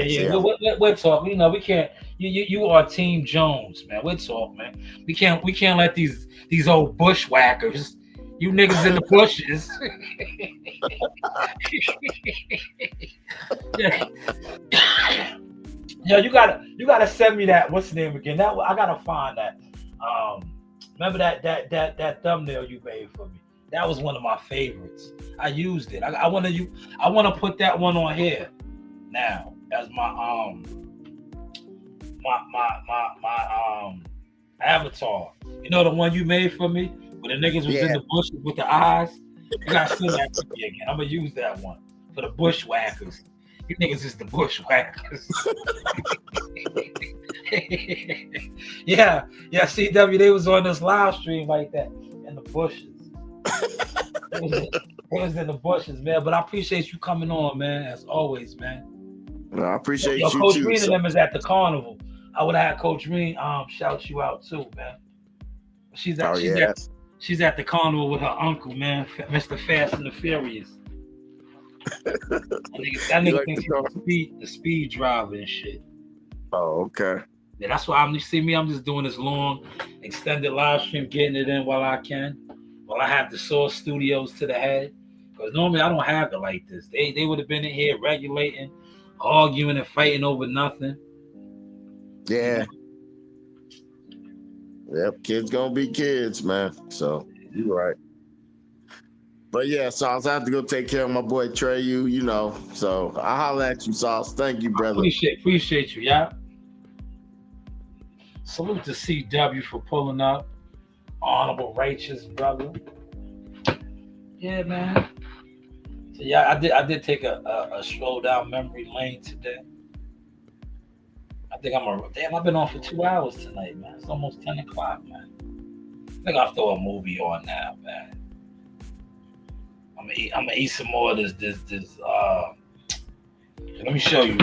We'll talk. We can't. You are Team Jones, man. We'll talk, man. We can't let these old bushwhackers, you niggas in the bushes. Yo, you gotta send me that. What's the name again? That I gotta find that. Remember that thumbnail you made for me? That was one of my favorites. I used it. I want to put that one on here now as my avatar. The one you made for me where the niggas was in the bushes with the eyes. You gotta send that to me again. I'm gonna use that one for the bushwhackers. You niggas is the bushwhackers. yeah, CW, they was on this live stream like that in the bushes. It was in the bushes, man. But I appreciate you coming on, man, as always, man. No, I appreciate you Coach too. Green and them is at the carnival. I would have had Coach Green shout you out too, man. She's at the carnival with her uncle, man, Mr. Fast and the Furious. That nigga thinks he's the speed driver and shit. Oh, okay. Yeah, that's why I'm just doing this long, extended live stream, getting it in while I can. While I have the Source Studios to the head. Because normally I don't have it like this. They would have been in here regulating, arguing and fighting over nothing. Yeah. Yep, kids gonna be kids, man. So you're right. But yeah, Sauce, I have to go take care of my boy Trey, so I'll holler at you, Sauce. Thank you, brother. Appreciate you, yeah. Salute to CW for pulling up. Honorable, righteous brother. Yeah, man. So yeah, I did take a stroll down memory lane today. I think damn, I've been on for 2 hours tonight, man. It's almost 10 o'clock, man. I think I'll throw a movie on now, man. I'm gonna eat some more of this. Let me show you.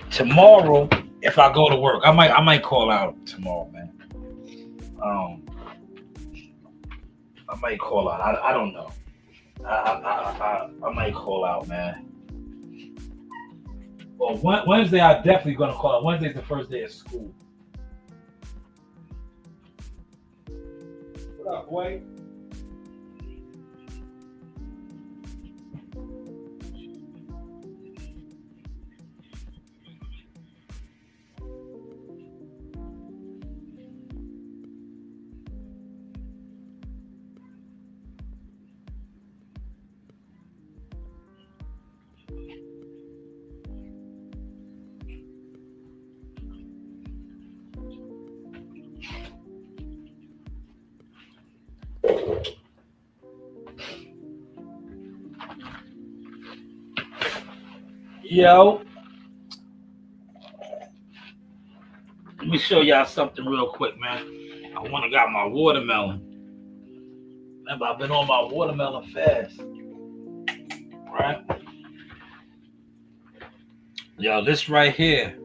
Tomorrow, if I go to work, I might call out tomorrow, man. I might call out. I don't know. I might call out, man. Well, Wednesday I'm definitely gonna call out. Wednesday's the first day of school. What up, boy? Yo, let me show y'all something real quick, man. I want to got my watermelon. Remember, I've been on my watermelon fast, right? Yo, this right here.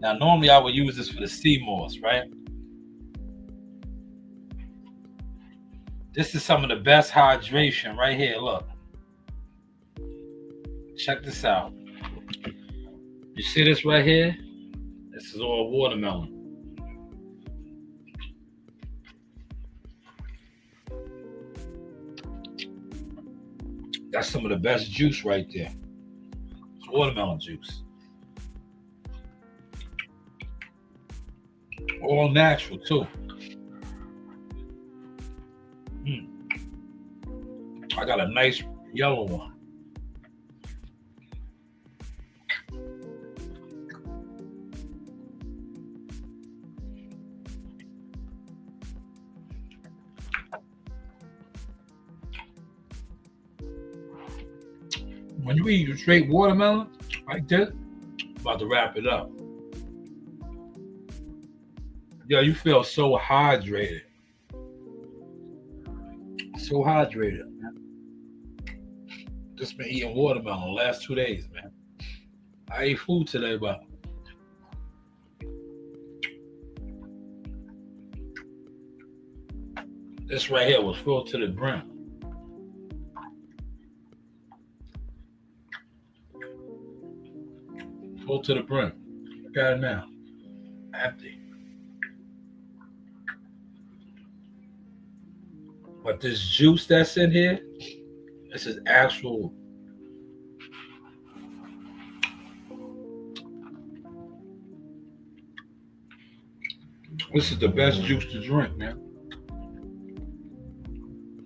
Now, normally I would use this for the sea moss, right? This is some of the best hydration right here. Look, check this out. You see this right here? This is all watermelon. That's some of the best juice right there. It's watermelon juice. All natural too. I got a nice yellow one. When you eat straight watermelon like this, I'm about to wrap it up. Yo, you feel so hydrated. So hydrated, man. Just been eating watermelon the last 2 days, man. I ate food today, but this right here was filled to the brim. Full to the brim. Look at it now. Empty. But this juice that's in here, this is actual. This is the best juice to drink, man.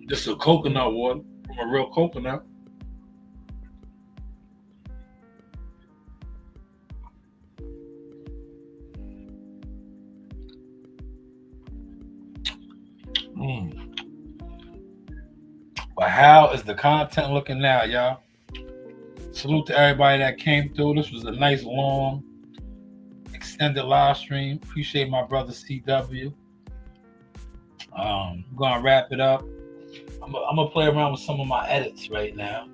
This is coconut water from a real coconut. But how is the content looking now, y'all? Salute to everybody that came through. This was a nice, long, extended live stream. Appreciate my brother CW. I'm gonna wrap it up. I'm gonna play around with some of my edits right now,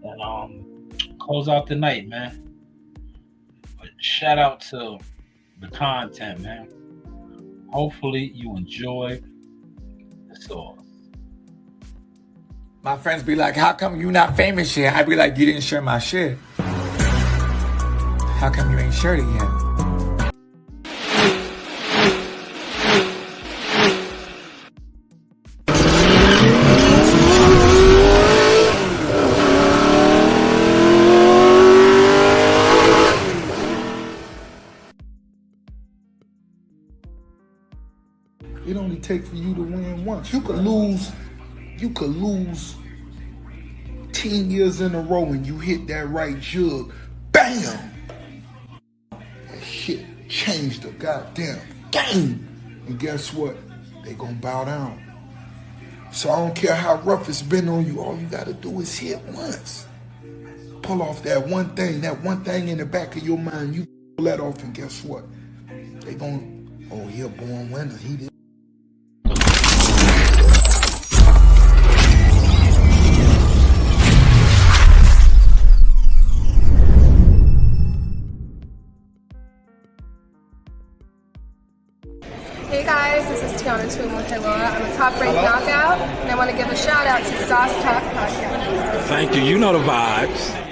and close out the night, man. But shout out to the content, man. Hopefully you enjoy the sauce. My friends be like, how come you not famous yet? I be like, you didn't share my shit. How come you ain't shared it yet? It only takes for you to win once. You could lose 10 years in a row and you hit that right jug. Bam! That shit changed the goddamn game. And guess what? They gonna bow down. So I don't care how rough it's been on you, all you gotta do is hit once. Pull off that one thing in the back of your mind, you pull that off and guess what? They gon', oh, he a born winner, he did. Hey guys, this is Tiana Tuimu-Helua. I'm a top-ranked knockout, and I want to give a shout out to Sauce Talk Podcast. Thank you. You know the vibes.